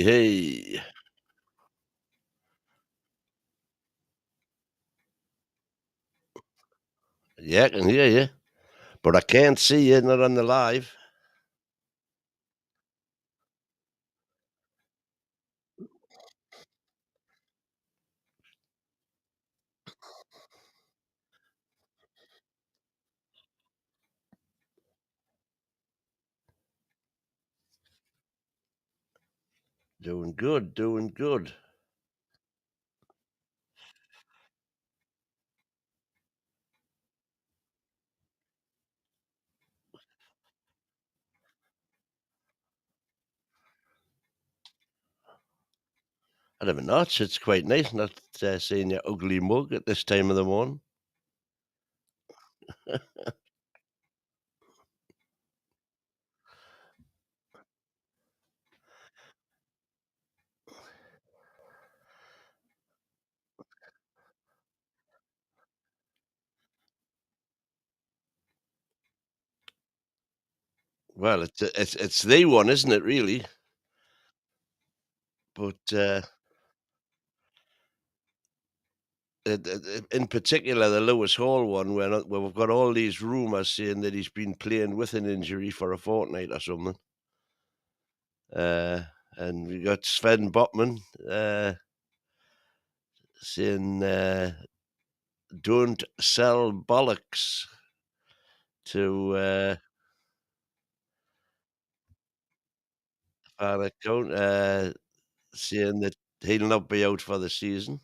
hey. Yeah, I can hear you, but I can't see you, not on the live. Doing good, doing good. I never know, it's quite nice not seeing your ugly mug at this time of the morning. Well, it's the one, isn't it, really? But, in particular, the Lewis Hall one, where we've got all these rumours saying that he's been playing with an injury for a fortnight or something. Uh, and we got Sven Botman, saying, "Don't sell bollocks to, an account, saying that he'll not be out for the season."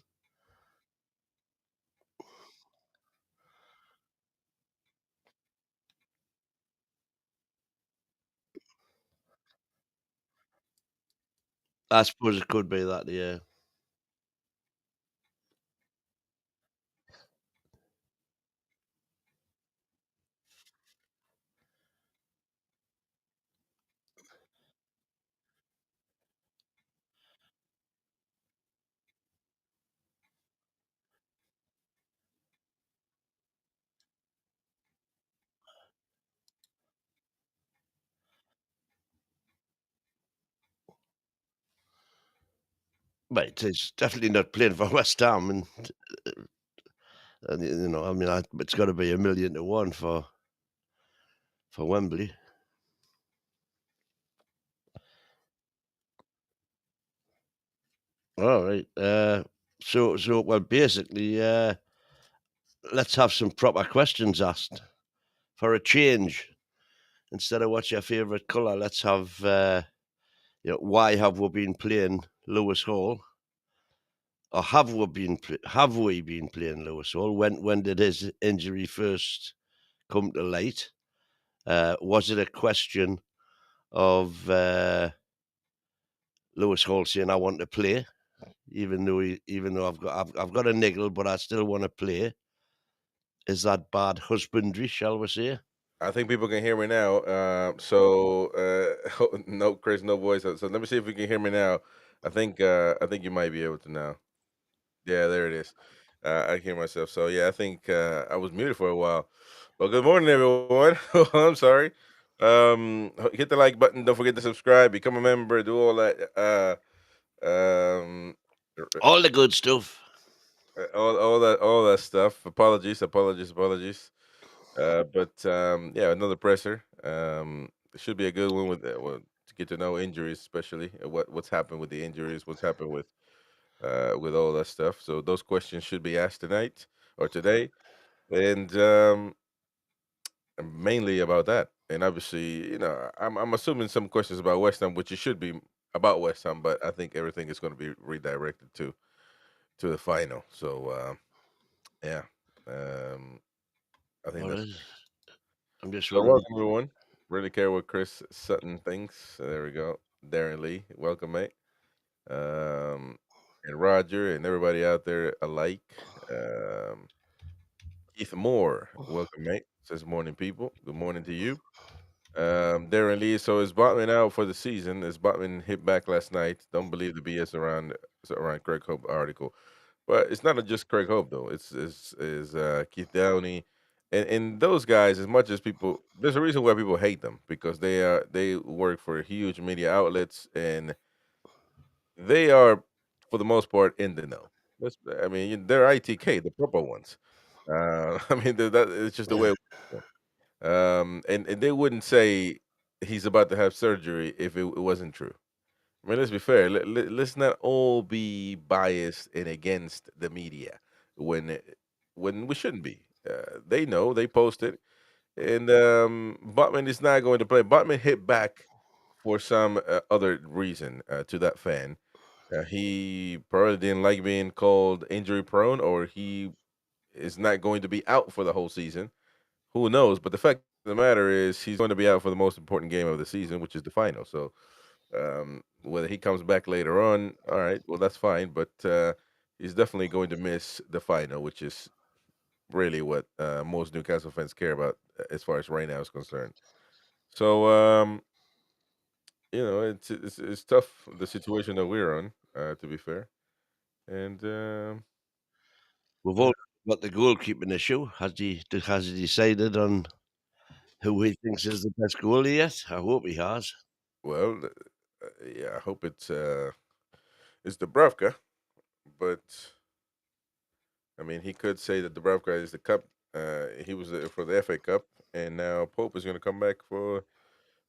I suppose it could be that, yeah. But he's definitely not playing for West Ham, and I mean, it's got to be 1,000,000 to 1 for Wembley. All right. Well, basically, let's have some proper questions asked for a change. Instead of what's your favourite colour, let's have, why have we been playing Lewis Hall? Or have we been playing Lewis Hall? When did his injury first come to light? Was it a question of Lewis Hall saying, "I want to play," even though I've got a niggle, but I still want to play? Is that bad husbandry, shall we say? I think people can hear me now. No, Chris, no voice. So let me see if we can hear me now. I think you might be able to now. Yeah, there it is. I hear myself. So yeah, I think I was muted for a while. Well, good morning, everyone. I'm sorry. Hit the like button. Don't forget to subscribe. Become a member. Do all that. Um, All the good stuff. all that stuff. Apologies. Yeah, another presser. It should be a good one to get to know injuries, especially what's happened with the injuries, what's happened with all that stuff. So those questions should be asked tonight or today, and mainly about that. And obviously, I'm assuming some questions about West Ham, which it should be about West Ham, but I think everything is going to be redirected to the final. So yeah, um, I think All that's right. I'm just so. wondering. Welcome everyone. Really care what Chris Sutton thinks. There we go. Darren Lee, welcome, mate. Um, and Roger and everybody out there alike. Um, Keith Moore, welcome, mate. Says morning, people. Good morning to you. Darren Lee. So is Botman out for the season? Is Botman hit back last night? Don't believe the BS around Craig Hope article. But it's not just Craig Hope though. It's Keith Downey, and those guys. As much as people, there's a reason why people hate them because they work for huge media outlets, and they are for the most part in the know. I mean, they're ITK, the proper ones. I mean, that it's just the way. And they wouldn't say he's about to have surgery if it wasn't true. I mean, let's be fair. Let's not all be biased and against the media when when we shouldn't be. They know they posted, and Botman is not going to play. Botman hit back for some other reason to that fan. He probably didn't like being called injury prone, or he is not going to be out for the whole season. Who knows? But the fact of the matter is, he's going to be out for the most important game of the season, which is the final. So whether he comes back later on, all right, well that's fine. But he's definitely going to miss the final, which is really what most Newcastle fans care about as far as right now is concerned. So it's tough the situation that we're on, to be fair, and We've yeah. all got the goalkeeping issue. Has he decided on who he thinks is the best goalie yet? I hope he has. Well, yeah, I hope it's Dubravka, but I mean, he could say that Dubravka is the cup. He was for the FA Cup, and now Pope is going to come back for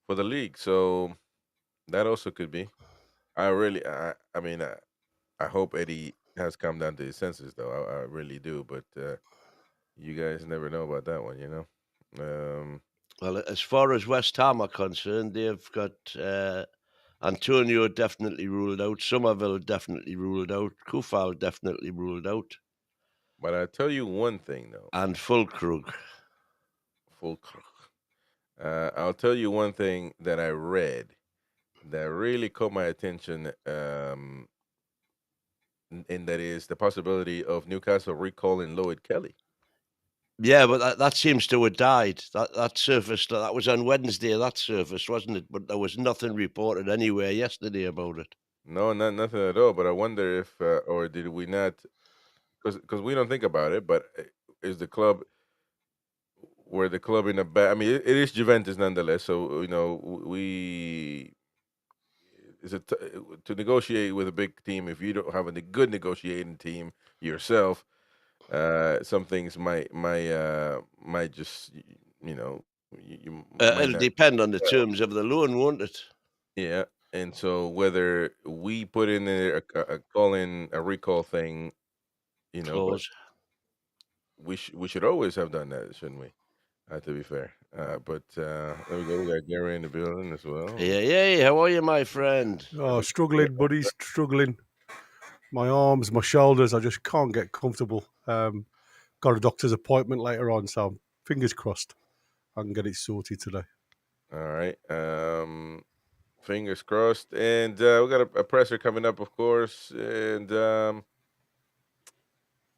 the league. So that also could be. I mean, I hope Eddie has come down to his senses, though. I really do. But you guys never know about that one, you know. Well, as far as West Ham are concerned, they've got Antonio definitely ruled out, Somerville definitely ruled out, Kufal definitely ruled out, But I tell you one thing, though, and Fulkrug. full. I'll tell you one thing that I read that really caught my attention. And that is the possibility of Newcastle recalling Lloyd Kelly. Yeah, but that seems to have died. That surfaced. That was on Wednesday. That surfaced, wasn't it? But there was nothing reported anywhere yesterday about it. No, not nothing at all. But I wonder if, or did we not? Because we don't think about it. But is the club where the club in a bad? I mean, it is Juventus nonetheless. So we is it to negotiate with a big team if you don't have a good negotiating team yourself. Some things might just you might It'll not. depend on the terms of the loan, won't it? Yeah, and so whether we put in there a call in a recall thing, but Clause. we should always have done that, shouldn't we? To be fair, but there we go. We got Gary in the building as well. Yeah, yeah. How are you, my friend? Oh, struggling, buddies, struggling. My arms, my shoulders, I just can't get comfortable. Got a doctor's appointment later on, so fingers crossed I can get it sorted today. All right, fingers crossed, and we got a presser coming up, of course, and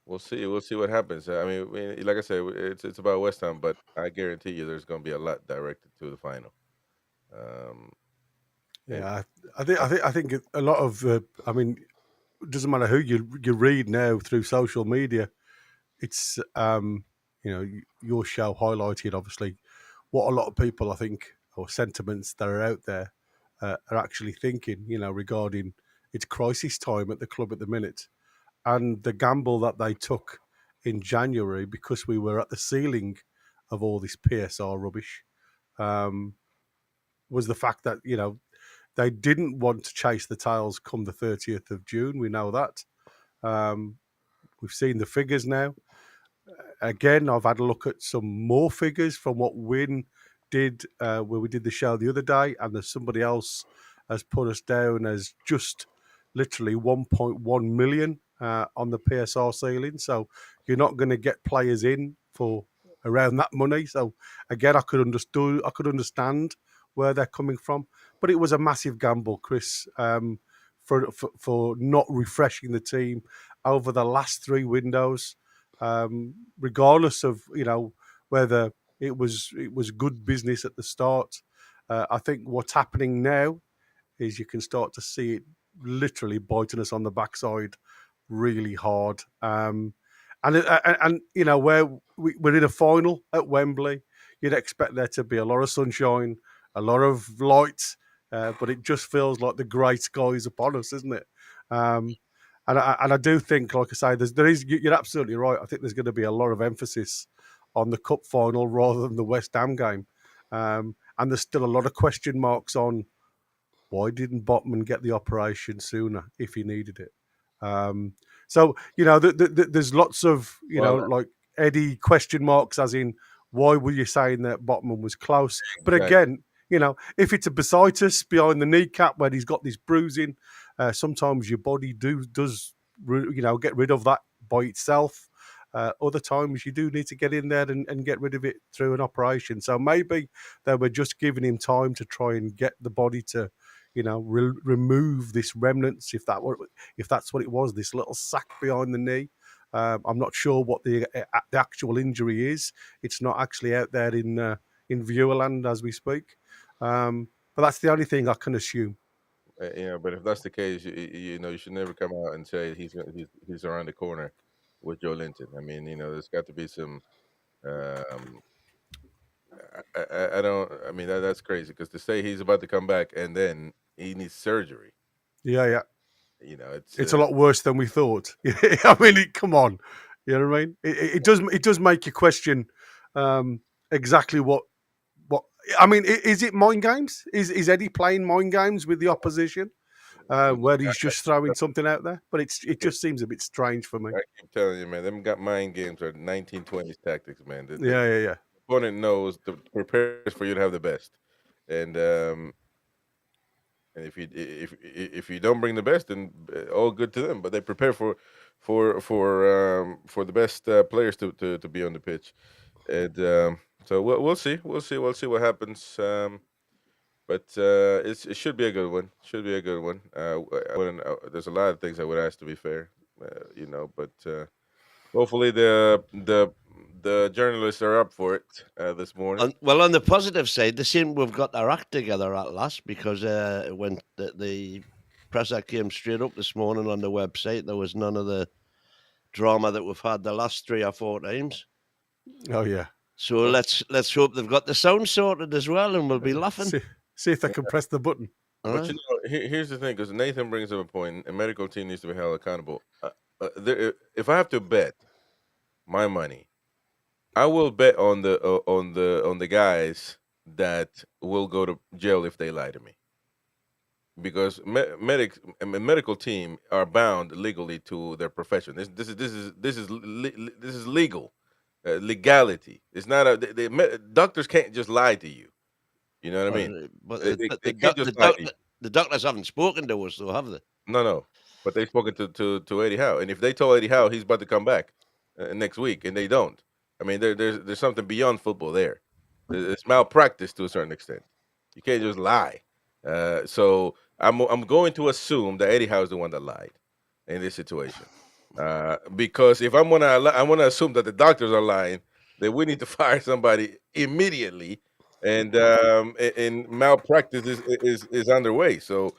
we'll see. We'll see what happens. Like I said, it's about West Ham, but I guarantee you, there's going to be a lot directed to the final. Um, and Yeah, I think a lot of. I mean, it doesn't matter who you read now through social media. It's your show highlighted obviously what a lot of people I think or sentiments that are out there are actually thinking. Regarding it's crisis time at the club at the minute. And the gamble that they took in January because we were at the ceiling of all this PSR rubbish um, was the fact that they didn't want to chase the tails come the 30th of June. We know that. We've seen the figures now. Again, I've had a look at some more figures from what Win did where we did the show the other day, and there's somebody else has put us down as just literally 1.1 million on the PSR ceiling. So you're not going to get players in for around that money. So again, I could understand where they're coming from, but it was a massive gamble, Chris, for not refreshing the team over the last three windows. Regardless of whether it was good business at the start. I think what's happening now is you can start to see it literally biting us on the backside really hard. And where we're in a final at Wembley, you'd expect there to be a lot of sunshine, a lot of light, but it just feels like the grey sky is upon us, isn't it? And I do think, like I say, you're absolutely right. I think there's going to be a lot of emphasis on the cup final rather than the West Ham game. And there's still a lot of question marks on why didn't Botman get the operation sooner if he needed it. So, there's lots of, like Eddie question marks, as in, why were you saying that Botman was close? But again, if it's a bursitis behind the kneecap where he's got this bruising, sometimes your body does get rid of that by itself. Other times you do need to get in there and get rid of it through an operation. So maybe they were just giving him time to try and get the body to, remove this remnants, if that's what it was, this little sac behind the knee. I'm not sure what the actual injury is. It's not actually out there in Viewerland as we speak. But that's the only thing I can assume. But if that's the case, you should never come out and say he's around the corner with Joe Linton. I mean, there's got to be some. I don't. I mean, that's crazy because to say he's about to come back and then he needs surgery. Yeah. It's a lot worse than we thought. I mean, come on, you know what I mean? It does make you question exactly what. I mean, is it mind games? Is Eddie playing mind games with the opposition, where he's just throwing something out there? But it just seems a bit strange for me. I keep telling you, man, them got mind games are 1920s tactics, man. Yeah. The opponent knows prepares for you to have the best, and if you don't bring the best, then all good to them. But they prepare for the best players to be on the pitch, and so we'll see what happens. But it should be a good one. There's a lot of things I would ask to be fair, but hopefully the journalists are up for it this morning. Well, on the positive side, they seem to have got their act together at last, because when the presser came straight up this morning on the website, there was none of the drama that we've had the last 3 or 4 times. Oh yeah. So let's hope they've got the sound sorted as well, and we'll be laughing. See if they can press the button. But here's the thing, because Nathan brings up a point: a medical team needs to be held accountable. If I have to bet my money, I will bet on the guys that will go to jail if they lie to me, because medical team are bound legally to their profession. This is legal, legality. It's not doctors can't just lie to you. You know what I mean? But they can't just lie to you. The doctors haven't spoken to us, though, have they? No. But they've spoken to Eddie Howe, and if they told Eddie Howe he's about to come back next week, and they don't, I mean, there's something beyond football there. It's malpractice to a certain extent. You can't just lie. So I'm going to assume that Eddie Howe is the one that lied in this situation, because if I want to assume that the doctors are lying, then we need to fire somebody immediately, and malpractice is underway. So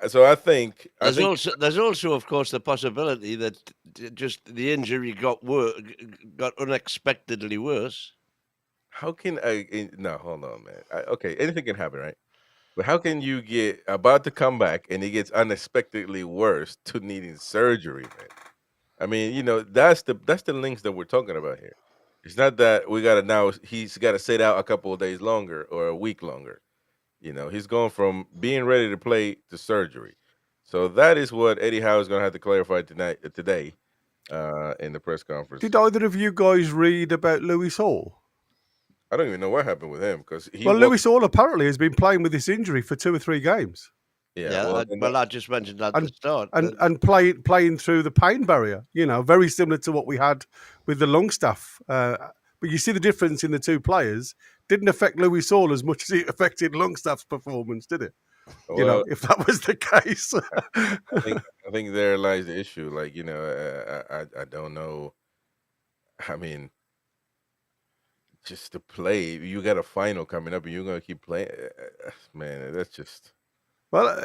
so I think there's also, of course, the possibility that just the injury got unexpectedly worse. How can no, hold on, man. Okay, anything can happen, right? But how can you get about to come back and it gets unexpectedly worse to needing surgery, man? I mean, that's the links that we're talking about here. It's not that he's got to sit out a couple of days longer or a week longer. He's going from being ready to play to surgery. So that is what Eddie Howe is going to have to clarify today in the press conference. Did either of you guys read about Lewis Hall? I don't even know what happened with him, because Lewis Hall apparently has been playing with this injury for 2 or 3 games. Yeah. I just mentioned that at the start, and playing through the pain barrier. Very similar to what we had with the Longstaff. But you see the difference in the 2 players. Didn't affect Lewis Hall as much as it affected Longstaff's performance, did it? Well, if that was the case. I think there lies the issue. Like, I don't know. I mean, just to play, you got a final coming up and you're going to keep playing. Man, that's just... Well,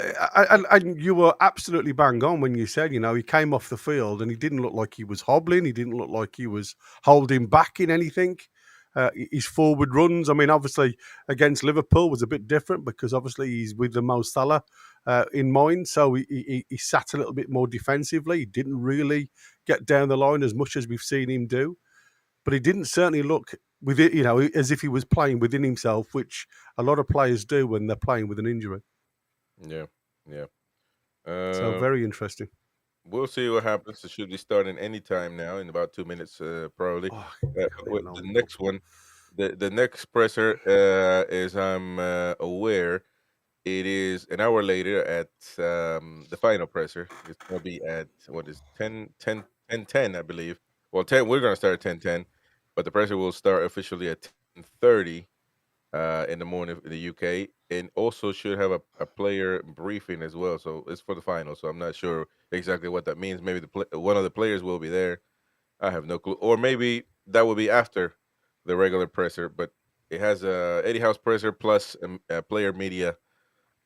and you were absolutely bang on when you said, he came off the field and he didn't look like he was hobbling. He didn't look like he was holding back in anything. his forward runs. I mean, obviously against Liverpool was a bit different because obviously he's with the Mo Salah in mind, so he sat a little bit more defensively. He didn't really get down the line as much as we've seen him do, but he didn't certainly look with it, as if he was playing within himself, which a lot of players do when they're playing with an injury. Yeah. So very interesting. We'll see what happens. It should be starting any time now in about 2 minutes, probably. Oh, With the next one, the next presser, as I'm aware, it is an hour later at the final presser. It's going to be at, what is 10, I believe. Well, 10, we're going to start at 10:10, but the presser will start officially at 10:30 in the morning in the UK, and also should have a player briefing as well. So it's for the final. So I'm not sure exactly what that means. Maybe one of the players will be there. I have no clue. Or maybe that will be after the regular presser, but it has a Eddie House presser plus a player media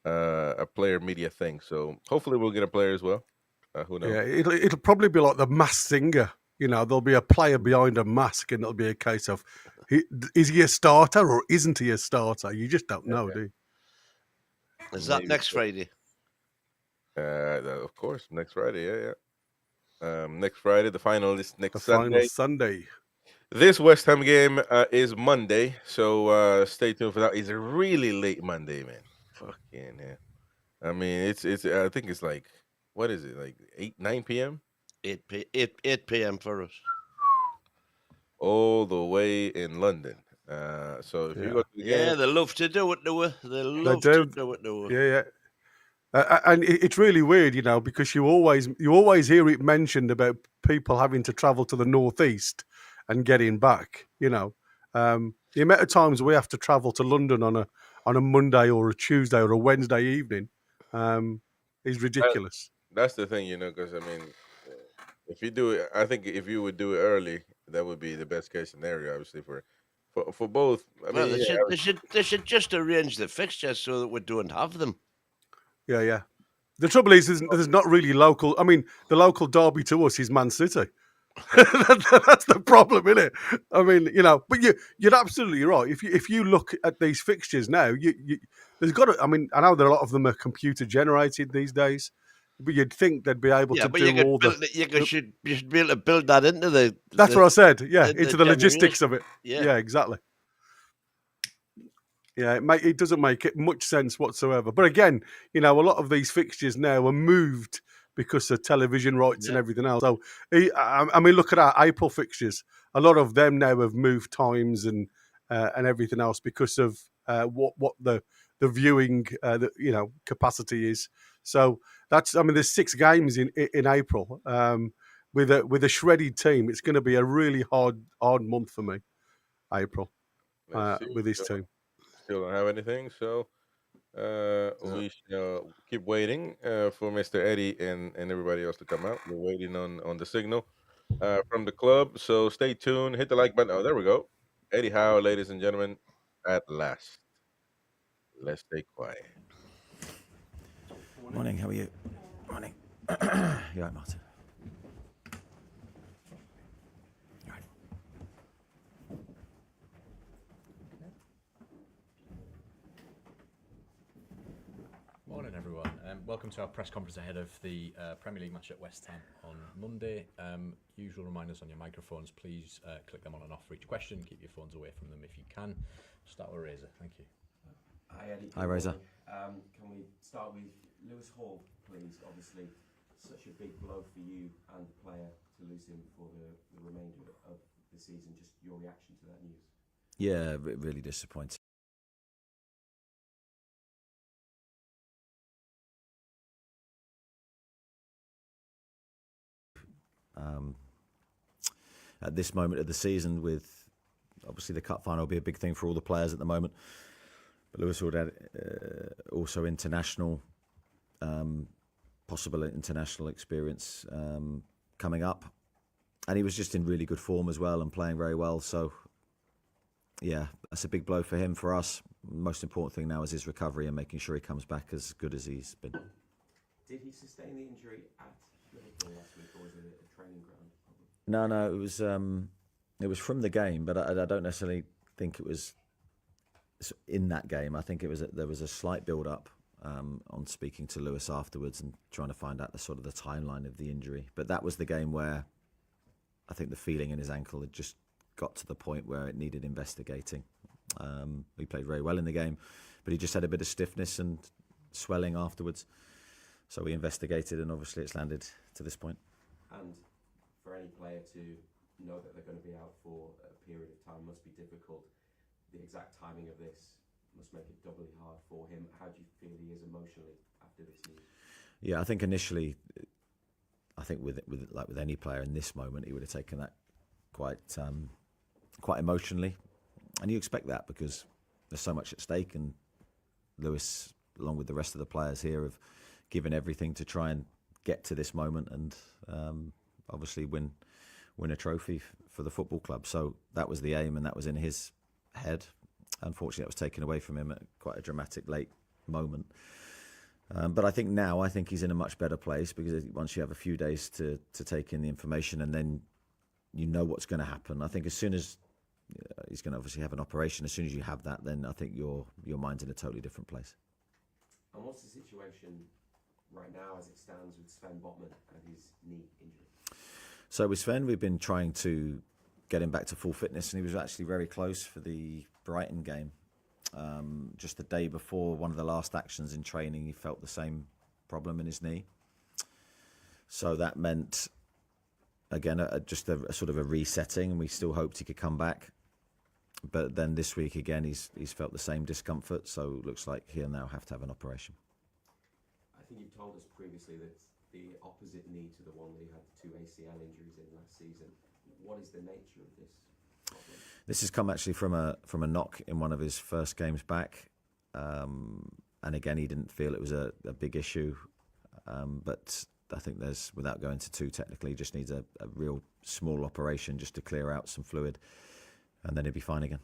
thing. So hopefully we'll get a player as well. Who knows? Yeah, it'll probably be like the Masked Singer. There'll be a player behind a mask, and it'll be a case of, is he a starter or isn't he a starter? You just don't know, do you? Is that Maybe next so. Friday? Of course, next Friday. Yeah. Next Friday. The final is next The Sunday. final Sunday. This West Ham game is Monday, so stay tuned for that. It's a really late Monday, man. Fucking hell. I mean, it's. I think it's like, what is it, like 9 p.m. 8 p.m. for us. all the way in London. So if you go to the game, Yeah, they love to do it, do it. They love do. to do it, do it. Yeah. And it's really weird, because you always hear it mentioned about people having to travel to the northeast and getting back. The amount of times we have to travel to London on a Monday or a Tuesday or a Wednesday evening is ridiculous. that's the thing, because I mean, if you do it, I think if you would do it early, that would be the best case scenario, obviously for both. I Well, mean, they should just arrange the fixtures so that we don't have them. Yeah. The trouble is, there's not really local. I mean, the local derby to us is Man City. That's the problem, isn't it? I mean, but you're absolutely right. If you look at these fixtures now, there's got to. I mean, I know that a lot of them are computer generated these days, but you'd think they'd be able to do all the. You should be able to build that into the. That's what I said. Yeah, the into the logistics of it. Yeah, exactly. Yeah, it doesn't make it much sense whatsoever. But again, a lot of these fixtures now are moved because of television rights and everything else. So, I mean, look at our April fixtures. A lot of them now have moved times and everything else because of what the viewing capacity is. So there's 6 games in April. With a shredded team, it's going to be a really hard month for me. April with this team. Still don't have anything, so we shall keep waiting for Mr. Eddie and everybody else to come out. We're waiting on the signal from the club, so stay tuned. Hit the like button. Oh, there we go. Eddie Howe, ladies and gentlemen, at last. Let's stay quiet. Morning, how are you? Morning. You all right, Martin? Morning, everyone. Welcome to our press conference ahead of the Premier League match at West Ham on Monday. Usual reminders on your microphones. Please click them on and off for each question. Keep your phones away from them if you can. Start with Razor. Thank you. Hi, Eddie. Hi, Razor. Can we start with Lewis Hall, please? Obviously, such a big blow for you and the player to lose him for the remainder of the season. Just your reaction to that news. Yeah, really disappointing. At this moment of the season, with obviously the cup final will be a big thing for all the players at the moment. But Lewis Hall had also international, possible international experience coming up, and he was just in really good form as well and playing very well. So, yeah, that's a big blow for him. For us, most important thing now is his recovery and making sure he comes back as good as he's been. Did he sustain the injury at Liverpool last week, or was it a training ground problem? No, it was from the game, but I don't necessarily think it was in that game. I think there was a slight build up on speaking to Lewis afterwards and trying to find out the timeline of the injury. But that was the game where I think the feeling in his ankle had just got to the point where it needed investigating. He played very well in the game, but he just had a bit of stiffness and swelling afterwards. So we investigated, and obviously it's landed to this point. And for any player to know that they're going to be out for a period of time must be difficult. The exact timing of this must make it doubly hard for him. How do you feel he is emotionally after this news? Yeah, I think initially, with any player in this moment, he would have taken that quite emotionally, and you expect that because there's so much at stake, and Lewis, along with the rest of the players here, have given everything to try and get to this moment and obviously win a trophy for the football club. So that was the aim, and that was in his head. Unfortunately, that was taken away from him at quite a dramatic late moment. But I think he's in a much better place, because once you have a few days to take in the information, and then you know what's going to happen. I think as soon as he's going to obviously have an operation, as soon as you have that, then I think your mind's in a totally different place. And what's the situation right now as it stands with Sven Botman and his knee injury? So with Sven, we've been trying to get him back to full fitness, and he was actually very close for the Brighton game. Just the day before one of the last actions in training, he felt the same problem in his knee. So that meant, again, just a sort of a resetting, and we still hoped he could come back. But then this week again, he's felt the same discomfort, so it looks like he'll now have to have an operation. I think you've told us previously that the opposite knee to the one that he had the 2 ACL injuries in last season. What is the nature of this problem? This has come actually from a knock in one of his first games back, and again, he didn't feel it was a big issue, but I think there's, without going into too technically, just needs a real small operation just to clear out some fluid, and then he'll be fine again.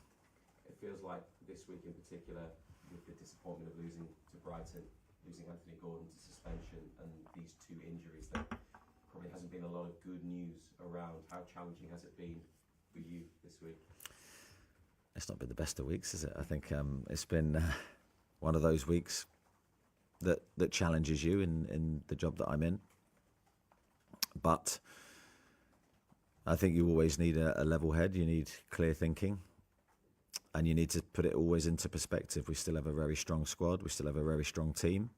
It feels like this week in particular, with the disappointment of losing to Brighton, losing Anthony Gordon to suspension, and these 2 injuries, there probably hasn't been a lot of good news around. How challenging has it been for you this week? It's not been the best of weeks, is it? I think it's been one of those weeks that challenges you in the job that I'm in. But I think you always need a level head. You need clear thinking, and you need to put it always into perspective. We still have a very strong squad. We still have a very strong team.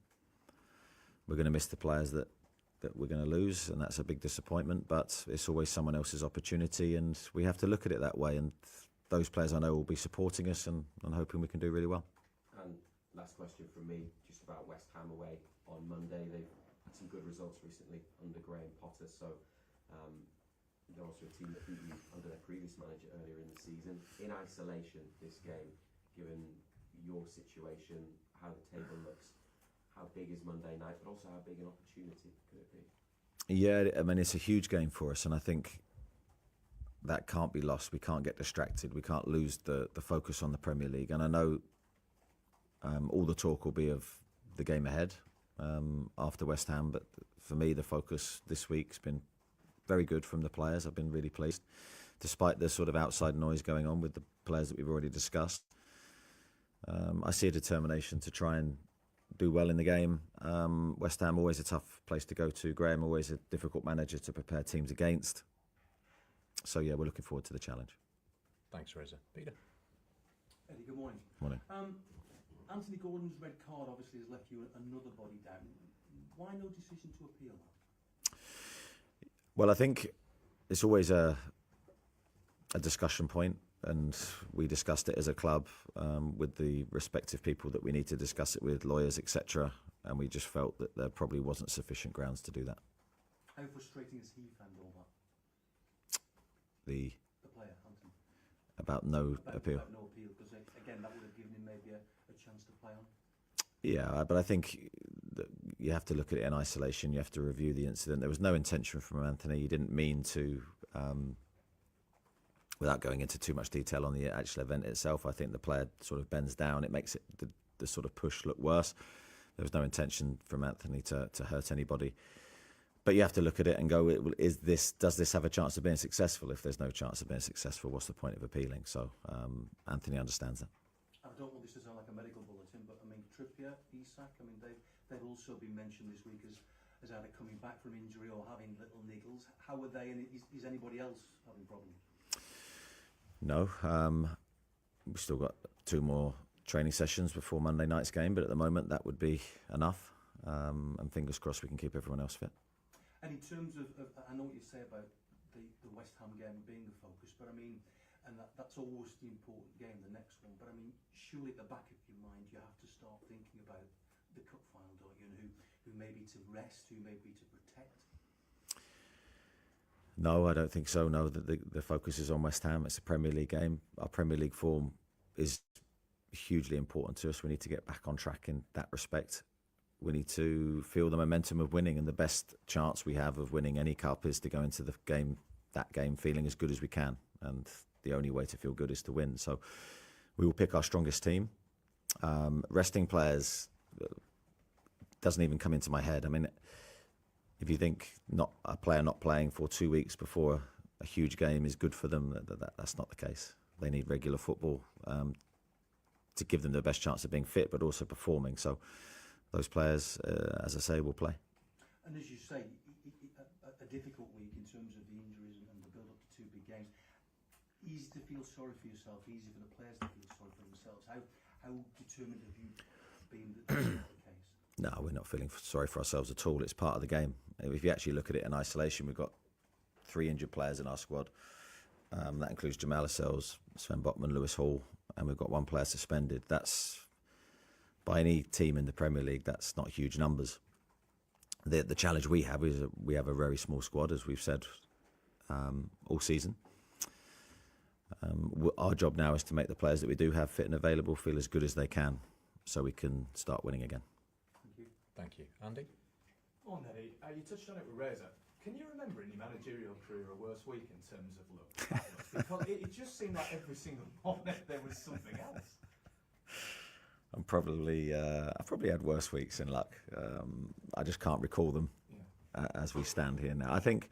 We're going to miss the players that we're going to lose, and that's a big disappointment. But it's always someone else's opportunity, and we have to look at it that way. And those players I know will be supporting us, and hoping we can do really well. And last question from me, just about West Ham away on Monday. They've had some good results recently under Graham Potter, so they're also a team that beat you under their previous manager earlier in the season. In isolation, this game, given your situation, how the table looks, how big is Monday night, but also how big an opportunity could it be? Yeah, I mean, it's a huge game for us, and I think that can't be lost. We can't get distracted. We can't lose the focus on the Premier League. And I know all the talk will be of the game ahead after West Ham, but for me, the focus this week's been very good from the players. I've been really pleased, despite the sort of outside noise going on with the players that we've already discussed. I see a determination to try and do well in the game. West Ham, always a tough place to go to. Graham, always a difficult manager to prepare teams against. So yeah, we're looking forward to the challenge. Thanks, Reza. Peter. Eddie, good morning. Morning. Anthony Gordon's red card obviously has left you another body down. Why no decision to appeal that? Well, I think it's always a discussion point, and we discussed it as a club with the respective people that we need to discuss it with, lawyers, etc. And we just felt that there probably wasn't sufficient grounds to do that. How frustrating has he found all that? The player, Anthony. About no appeal. About no appeal, because again, that would have given him maybe a chance to play on. Yeah, but I think that you have to look at it in isolation. You have to review the incident. There was no intention from Anthony. He didn't mean to, without going into too much detail on the actual event itself, I think the player sort of bends down. It makes it the sort of push look worse. There was no intention from Anthony to hurt anybody. But you have to look at it and go, does this have a chance of being successful? If there's no chance of being successful, what's the point of appealing? So Anthony understands that. I don't want this to sound like a medical bulletin, but I mean, Trippier, Isak, I mean, they've also been mentioned this week as either coming back from injury or having little niggles. How are they, and is anybody else having problems? No, we've still got 2 more training sessions before Monday night's game, but at the moment that would be enough. And fingers crossed we can keep everyone else fit. And in terms of I know what you say about the West Ham game being the focus, but I mean, and that's always the important game, the next one. But I mean, surely at the back of your mind, you have to start thinking about the cup final, don't you? And who may be to rest, who may be to protect. No, I don't think so. No, the focus is on West Ham. It's a Premier League game. Our Premier League form is hugely important to us. We need to get back on track in that respect. We need to feel the momentum of winning, and the best chance we have of winning any cup is to go into that game feeling as good as we can. And the only way to feel good is to win. So we will pick our strongest team. Resting players doesn't even come into my head. I mean, if you think a player not playing for 2 weeks before a huge game is good for them, that's not the case. They need regular football to give them the best chance of being fit, but also performing. So those players, as I say, will play. And as you say, a difficult week in terms of the injuries and the build-up to 2 big games. Easy to feel sorry for yourself, easy for the players to feel sorry for themselves. How determined have you been that that's not the case? No, we're not feeling sorry for ourselves at all. It's part of the game. If you actually look at it in isolation, we've got 3 injured players in our squad. That includes Jamal Lascelles, Sven Botman, Lewis Hall, and we've got 1 player suspended. That's, by any team in the Premier League, that's not huge numbers. The challenge we have is we have a very small squad, as we've said all season. Our job now is to make the players that we do have fit and available feel as good as they can, so we can start winning again. Thank you. Thank you. Andy? Oh, Neddy, you touched on it with Reza. Can you remember in your managerial career a worse week in terms of luck? Because it just seemed like every single morning there was something else. I probably had worse weeks in luck. I just can't recall them as we stand here now. I think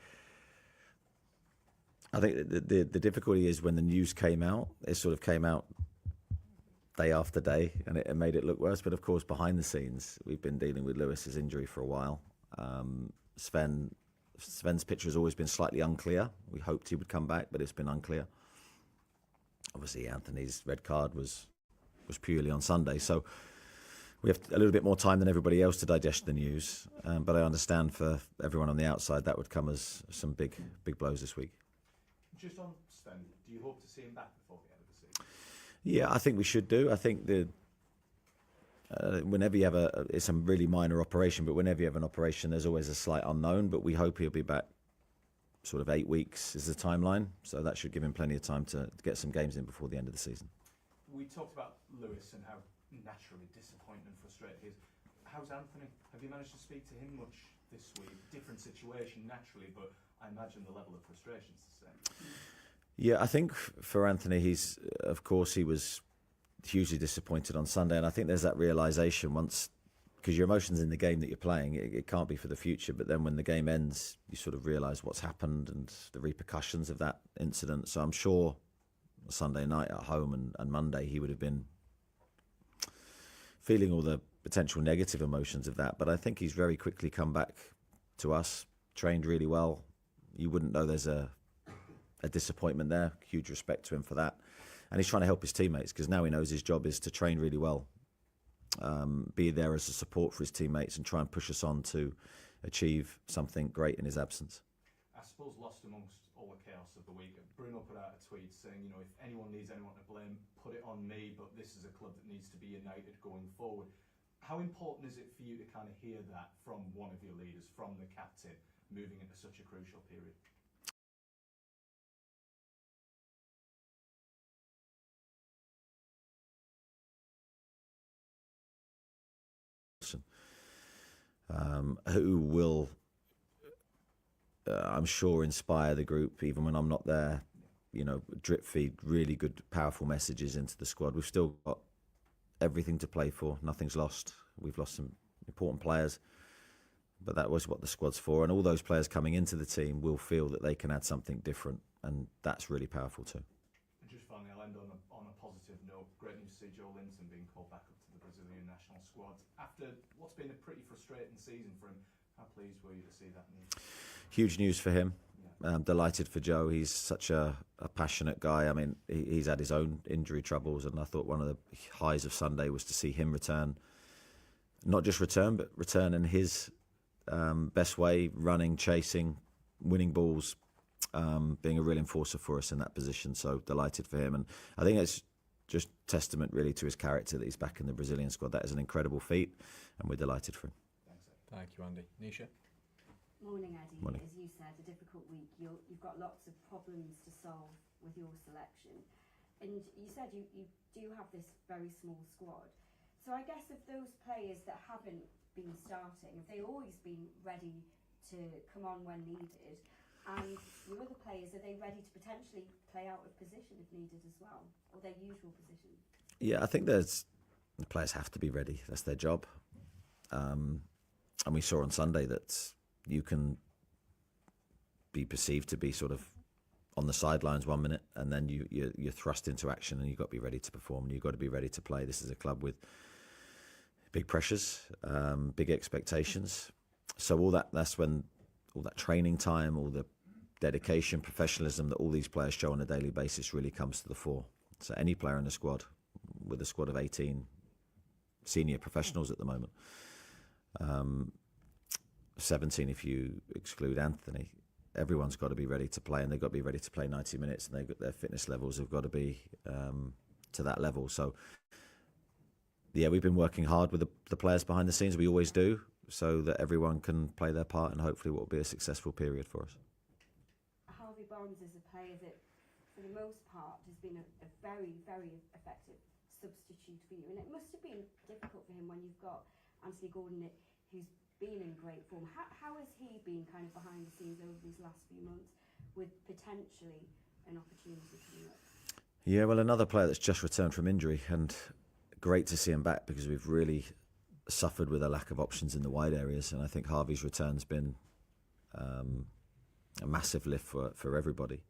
the difficulty is when the news came out. It sort of came out day after day, and it made it look worse. But of course, behind the scenes, we've been dealing with Lewis's injury for a while. Sven's picture has always been slightly unclear. We hoped he would come back, but it's been unclear. Obviously, Anthony's red card was purely on Sunday, so we have a little bit more time than everybody else to digest the news. But I understand for everyone on the outside that would come as some big blows this week. Just on Sven, do you hope to see him back before the end of the season? Yeah, I think we should do. I think whenever you have it's a really minor operation, but whenever you have an operation, there's always a slight unknown. But we hope he'll be back. Sort of 8 weeks is the timeline, so that should give him plenty of time to get some games in before the end of the season. We talked about Lewis and how naturally disappointed and frustrated he is. How's Anthony? Have you managed to speak to him much this week? Different situation naturally, but I imagine the level of frustration is the same. Yeah, I think for Anthony, he was hugely disappointed on Sunday, and I think there's that realisation once, because your emotions in the game that you're playing, it can't be for the future, but then when the game ends, you sort of realise what's happened and the repercussions of that incident. So I'm sure Sunday night at home and Monday he would have been feeling all the potential negative emotions of that, but I think he's very quickly come back to us, trained really well. You wouldn't know there's a disappointment there. Huge respect to him for that, and he's trying to help his teammates, because now he knows his job is to train really well, be there as a support for his teammates and try and push us on to achieve something great in his absence. I suppose lost amongst all the chaos of the week, Bruno put out a tweet saying, if anyone needs anyone to blame, put it on me, but this is a club that needs to be united going forward. How important is it for you to kind of hear that from one of your leaders, from the captain, moving into such a crucial period? Who will, I'm sure, inspire the group even when I'm not there. Drip feed really good, powerful messages into the squad. We've still got everything to play for. Nothing's lost. We've lost some important players, but that was what the squad's for. And all those players coming into the team will feel that they can add something different, and that's really powerful too. And just finally, I'll end on a positive note. Great news to see Joe Linton being called back up to the Brazilian national squad after what's been a pretty frustrating season for him. How pleased were you to see that news? Huge news for him. Delighted for Joe. He's such a passionate guy. I mean, he's had his own injury troubles, and I thought one of the highs of Sunday was to see him return. Not just return, but return in his best way, running, chasing, winning balls, being a real enforcer for us in that position. So delighted for him. And I think it's just testament really to his character that he's back in the Brazilian squad. That is an incredible feat, and we're delighted for him. Thank you, Andy. Nisha? Morning, Eddie. Morning. As you said, a difficult week. You've got lots of problems to solve with your selection. And you said you do have this very small squad. So I guess of those players that haven't been starting, have they always been ready to come on when needed? And your other players, are they ready to potentially play out of position if needed as well, or their usual position? Yeah, I think the players have to be ready. That's their job. And we saw on Sunday that you can be perceived to be sort of on the sidelines 1 minute, and then you're thrust into action, and you've got to be ready to perform, and you've got to be ready to play. This is a club with big pressures, big expectations. So that's when all that training time, all the dedication, professionalism that all these players show on a daily basis really comes to the fore. So any player in the squad, with a squad of 18 senior professionals at the moment, 17 if you exclude Anthony, everyone's got to be ready to play, and they've got to be ready to play 90 minutes, and their fitness levels have got to be to that level. So yeah, we've been working hard with the players behind the scenes. We always do, so that everyone can play their part, and hopefully what will be a successful period for us. Harvey Barnes is a player that, for the most part, has been a very, very effective substitute for you. And it must have been difficult for him when you've got Anthony Gordon, who's been in great form. How has he been kind of behind the scenes over these last few months with potentially an opportunity coming up? Yeah, well, another player that's just returned from injury, and great to see him back, because we've really suffered with a lack of options in the wide areas, and I think Harvey's return's been a massive lift for everybody.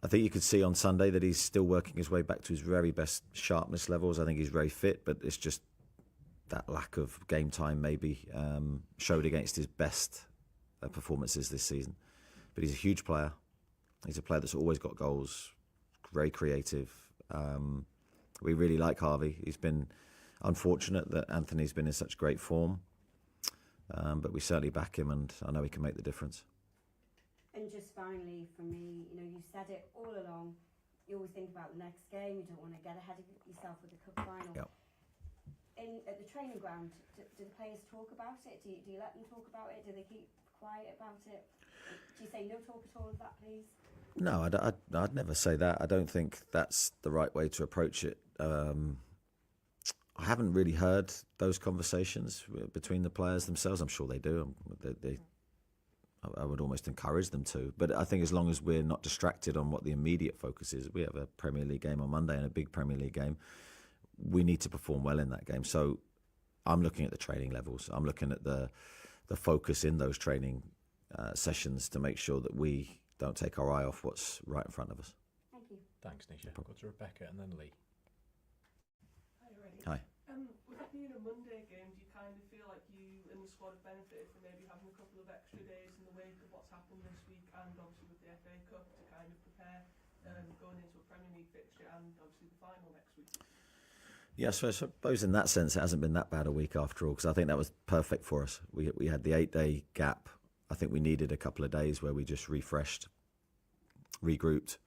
I think you could see on Sunday that he's still working his way back to his very best sharpness levels. I think he's very fit, but it's just that lack of game time maybe showed against his best performances this season. But he's a huge player. He's a player that's always got goals, very creative. We really like Harvey. He's been unfortunate that Anthony's been in such great form, but we certainly back him, and I know he can make the difference. And just finally, for me, you said it all along, you always think about the next game, you don't want to get ahead of yourself with the cup final. Yep. At the training ground, do the players talk about it? Do you let them talk about it? Do they keep quiet about it? Do you say no talk at all of that, please? No, I'd never say that. I don't think that's the right way to approach it. I haven't really heard those conversations between the players themselves. I'm sure they do. I would almost encourage them to. But I think as long as we're not distracted on what the immediate focus is, we have a Premier League game on Monday and a big Premier League game. We need to perform well in that game. So I'm looking at the training levels. I'm looking at the focus in those training sessions to make sure that we don't take our eye off what's right in front of us. Thank you. Thanks, Nisha. Go to Rebecca and then Lee. Hi, Reddy. Hi. With it being a Monday game, do you kind of feel like you and the squad have benefited from maybe having a couple of extra days in the wake of what's happened this week, and obviously with the FA Cup to kind of prepare going into a Premier League fixture and obviously the final next week? Yeah, so I suppose in that sense it hasn't been that bad a week after all, because I think that was perfect for us. We had the 8-day gap. I think we needed a couple of days where we just refreshed, regrouped,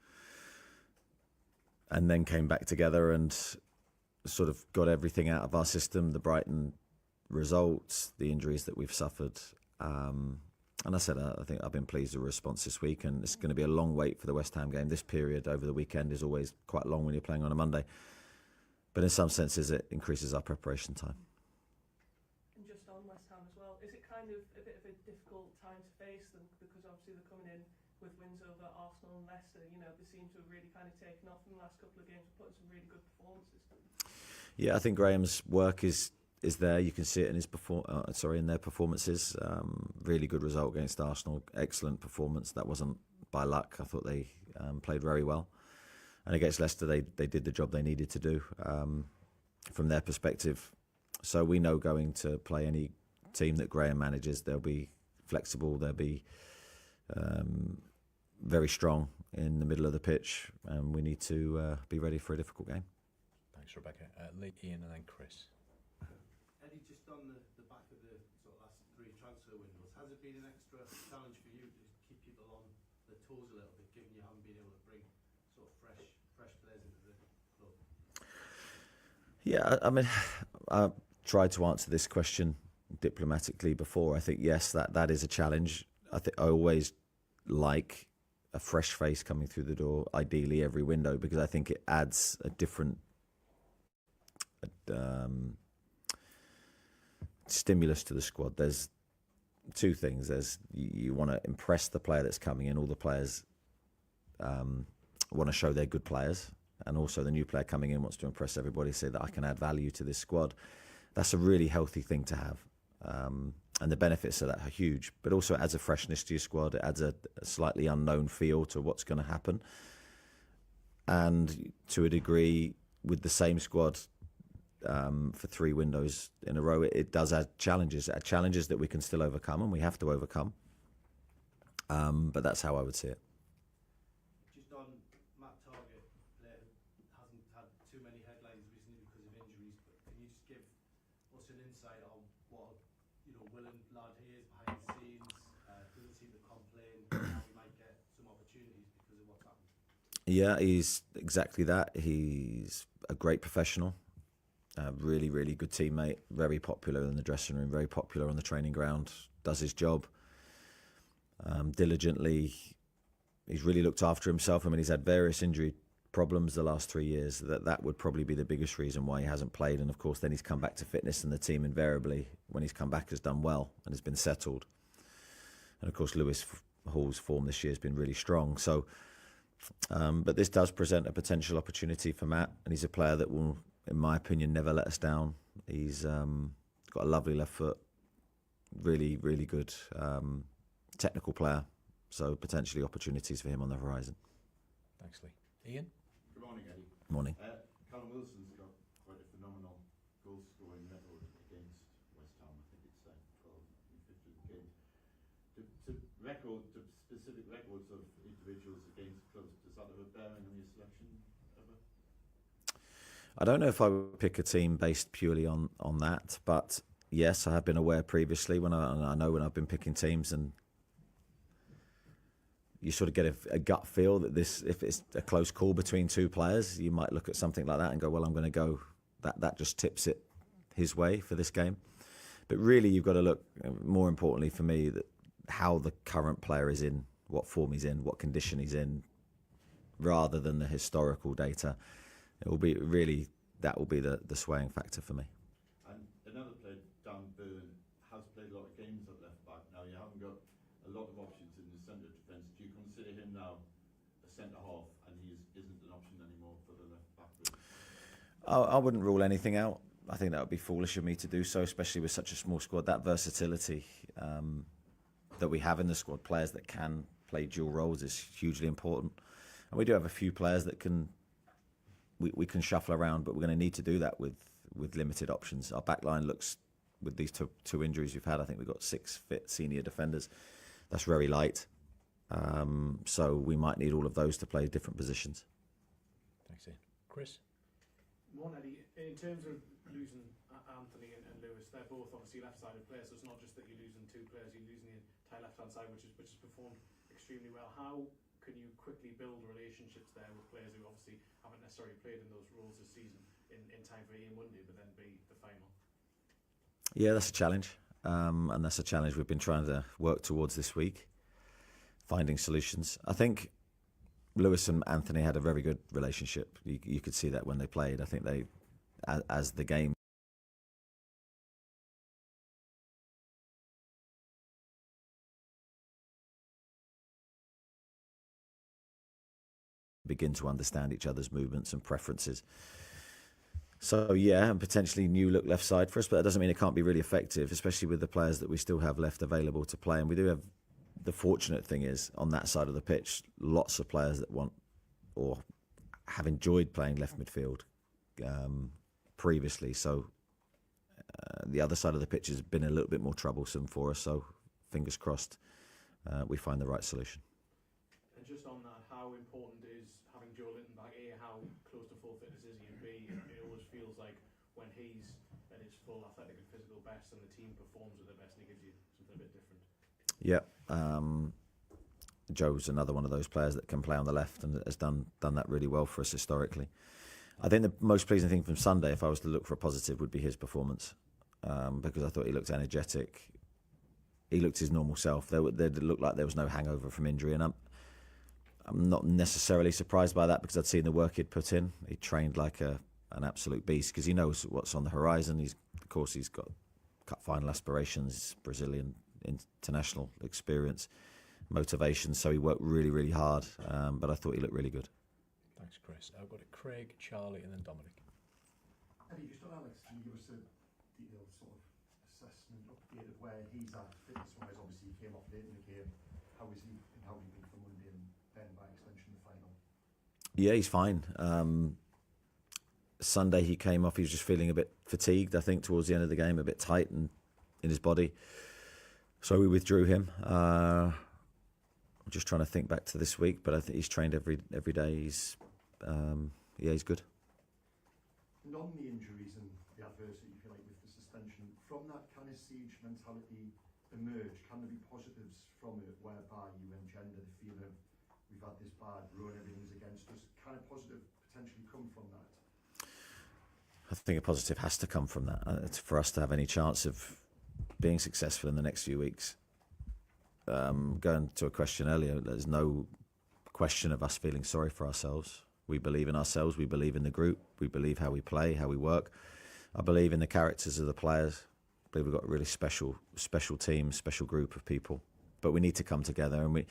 and then came back together and sort of got everything out of our system, the Brighton results, the injuries that we've suffered. And I said, I think I've been pleased with the response this week, and it's going to be a long wait for the West Ham game. This period over the weekend is always quite long when you're playing on a Monday. But in some senses, it increases our preparation time. And just on West Ham as well, is it kind of a bit of a difficult time to face them, because obviously they're coming in with wins over Arsenal and Leicester? They seem to have really kind of taken off in the last couple of games and putting some really good performances. Yeah, I think Graham's work is is there. You can see it in in their performances. Really good result against Arsenal. Excellent performance. That wasn't by luck. I thought they played very well. And against Leicester, they did the job they needed to do from their perspective. So we know going to play any team that Graham manages, they'll be flexible. They'll be very strong in the middle of the pitch, and we need to be ready for a difficult game. Thanks, Rebecca. Lee, Ian, and then Chris. Eddie, just on the back of the sort of last 3 transfer windows, has it been an extra challenge for you to keep people on their toes a little bit, given you haven't been able to bring sort of fresh players into the club? Yeah, I mean, I tried to answer this question diplomatically before. I think, yes, that is a challenge. I think I always like a fresh face coming through the door, ideally every window, because I think it adds a different stimulus to the squad. There's 2 things. There's you want to impress the player that's coming in. All the players want to show they're good players, and also the new player coming in wants to impress everybody, say that I can add value to this squad. That's a really healthy thing to have. And the benefits of that are huge, but also it adds a freshness to your squad. It adds a slightly unknown feel to what's going to happen. And to a degree, with the same squad for 3 windows in a row, it does add challenges that we can still overcome, and we have to overcome. But that's how I would see it. Just on Matt Target, player hasn't had too many headlines recently because of injuries, but can you just give us an insight on what willing lad he is behind the scenes? Doesn't seem to complain. How he might get some opportunities because of what's happened. Yeah, he's exactly that. He's a great professional, really, really good teammate, very popular in the dressing room, very popular on the training ground, does his job diligently. He's really looked after himself. I mean, he's had various injury problems the last 3 years. That would probably be the biggest reason why he hasn't played. And of course, then he's come back to fitness, and the team invariably, when he's come back, has done well and has been settled. And of course, Lewis Hall's form this year has been really strong. So, but this does present a potential opportunity for Matt, and he's a player that will, in my opinion, never let us down. He's got a lovely left foot, really, really good technical player. So potentially opportunities for him on the horizon. Thanks, Lee. Ian? Good morning, Eddie. Morning. Callum Wilson's got quite a phenomenal goal-scoring record against West Ham. I think it's 12 in 15 games. The specific records of individuals against clubs, does that have a bearing on your selection ever? I don't know if I would pick a team based purely on that, but yes, I have been aware previously when I know when I've been picking teams, and you sort of get a gut feel that if it's a close call between 2 players, you might look at something like that and go, well, I'm going to go, that just tips it his way for this game. But really, you've got to look, more importantly for me, that how the current player is in, what form he's in, what condition he's in, rather than the historical data. It will be really, that will be the swaying factor for me. And another player, Dan Burn, has played a lot of games at left back. Now you haven't got a lot of options in the centre defence. Do you consider him now a centre half, and he isn't an option anymore for the left back? I wouldn't rule anything out. I think that would be foolish of me to do so, especially with such a small squad. That versatility that we have in the squad, players that can play dual roles, is hugely important. And we do have a few players that we can shuffle around, but we're going to need to do that with limited options. Our back line looks, with these two injuries we've had, I think we've got 6 fit senior defenders. That's very light. So we might need all of those to play different positions. Thanks, Ian. Chris? Eddie, in terms of losing Anthony and Lewis, they're both obviously left-sided players, so it's not just that you're losing 2 players, you're losing the entire left-hand side, which has performed extremely well. How can you quickly build relationships there with players who obviously haven't necessarily played in those roles this season in time for Ian Monday, but then be the final? Yeah, that's a challenge. And that's a challenge we've been trying to work towards this week, finding solutions. I think Lewis and Anthony had a very good relationship. You could see that when they played. I think they, as the game begin to understand each other's movements and preferences. So yeah, and potentially new look left side for us, but that doesn't mean it can't be really effective, especially with the players that we still have left available to play. And we do have, the fortunate thing is, on that side of the pitch, lots of players that want or have enjoyed playing left midfield previously. So the other side of the pitch has been a little bit more troublesome for us. So fingers crossed we find the right solution. And just on that, how important is having Joe Linton back? A, how close to full fitness is he? And B, it always feels like when he's at his full athletic and physical best and the team performs at their best, he gives you something a bit different. Yeah. Joe's another one of those players that can play on the left and has done that really well for us historically. I think the most pleasing thing from Sunday, if I was to look for a positive, would be his performance, because I thought he looked energetic. He looked his normal self. There looked like there was no hangover from injury, and I'm not necessarily surprised by that, because I'd seen the work he'd put in. He trained like an absolute beast, because he knows what's on the horizon. He's got cup final aspirations, Brazilian international experience, motivation. So he worked really, really hard. But I thought he looked really good. Thanks, Chris. I've got Craig, Charlie, and then Dominic. Eddie, just on Alex, can you give us a detailed sort of assessment, update of where he's at fitness-wise? Obviously, he came off late in the game. How is he, and how do you think for Monday, and then by extension the final? Yeah, he's fine. Sunday he came off. He was just feeling a bit fatigued, I think, towards the end of the game, a bit tight in his body. So we withdrew him. I'm just trying to think back to this week, but I think he's trained every day. He's good. And on the injuries and the adversity, if you like, with the suspension, from that, can a siege mentality emerge? Can there be positives from it whereby you engender the feeling of, we've had this bad run, everything's against us? Can a positive potentially come from that? I think a positive has to come from that. For us to have any chance of being successful in the next few weeks. Going to a question earlier, there's no question of us feeling sorry for ourselves. We believe in ourselves. We believe in the group. We believe how we play, how we work. I believe in the characters of the players. I believe we've got a really special team, special group of people. But we need to come together. And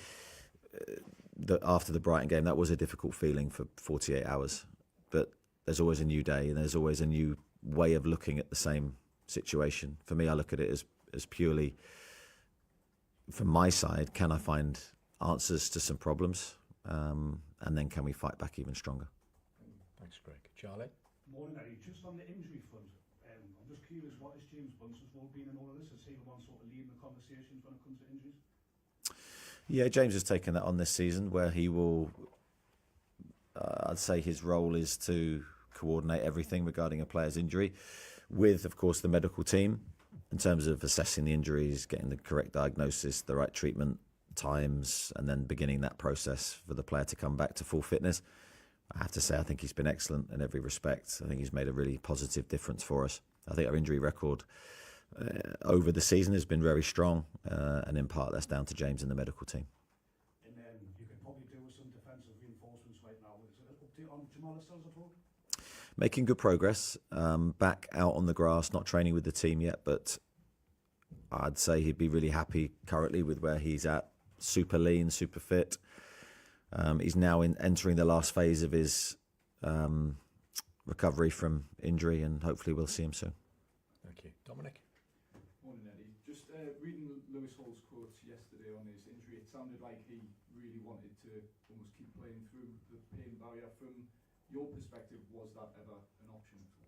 after the Brighton game, that was a difficult feeling for 48 hours. But there's always a new day, and there's always a new way of looking at the same situation. For me, I look at it as purely, from my side, can I find answers to some problems? And then can we fight back even stronger? Thanks, Greg. Charlie? Morning, Eddie. Just on the injury front, I'm just curious, what is James Bunson's role been in all of this? Is he the one sort of leading the conversations when it comes to injuries? Yeah, James has taken that on this season, where he will, I'd say his role is to coordinate everything regarding a player's injury with, of course, the medical team in terms of assessing the injuries, getting the correct diagnosis, the right treatment times, and then beginning that process for the player to come back to full fitness. I have to say, I think he's been excellent in every respect. I think he's made a really positive difference for us. I think our injury record over the season has been very strong, and in part that's down to James and the medical team. And then you can probably do with some defensive reinforcements right now. Is it an update on Jamal Lascelles at all? Making good progress, back out on the grass, not training with the team yet, but I'd say he'd be really happy currently with where he's at. Super lean, super fit. He's now entering the last phase of his recovery from injury, and hopefully we'll see him soon. Thank you. Dominic? Morning, Eddie. Just reading Lewis Hall's quotes yesterday on his injury, it sounded like he really wanted to almost keep playing through the pain barrier. From your perspective, was that ever an option at all?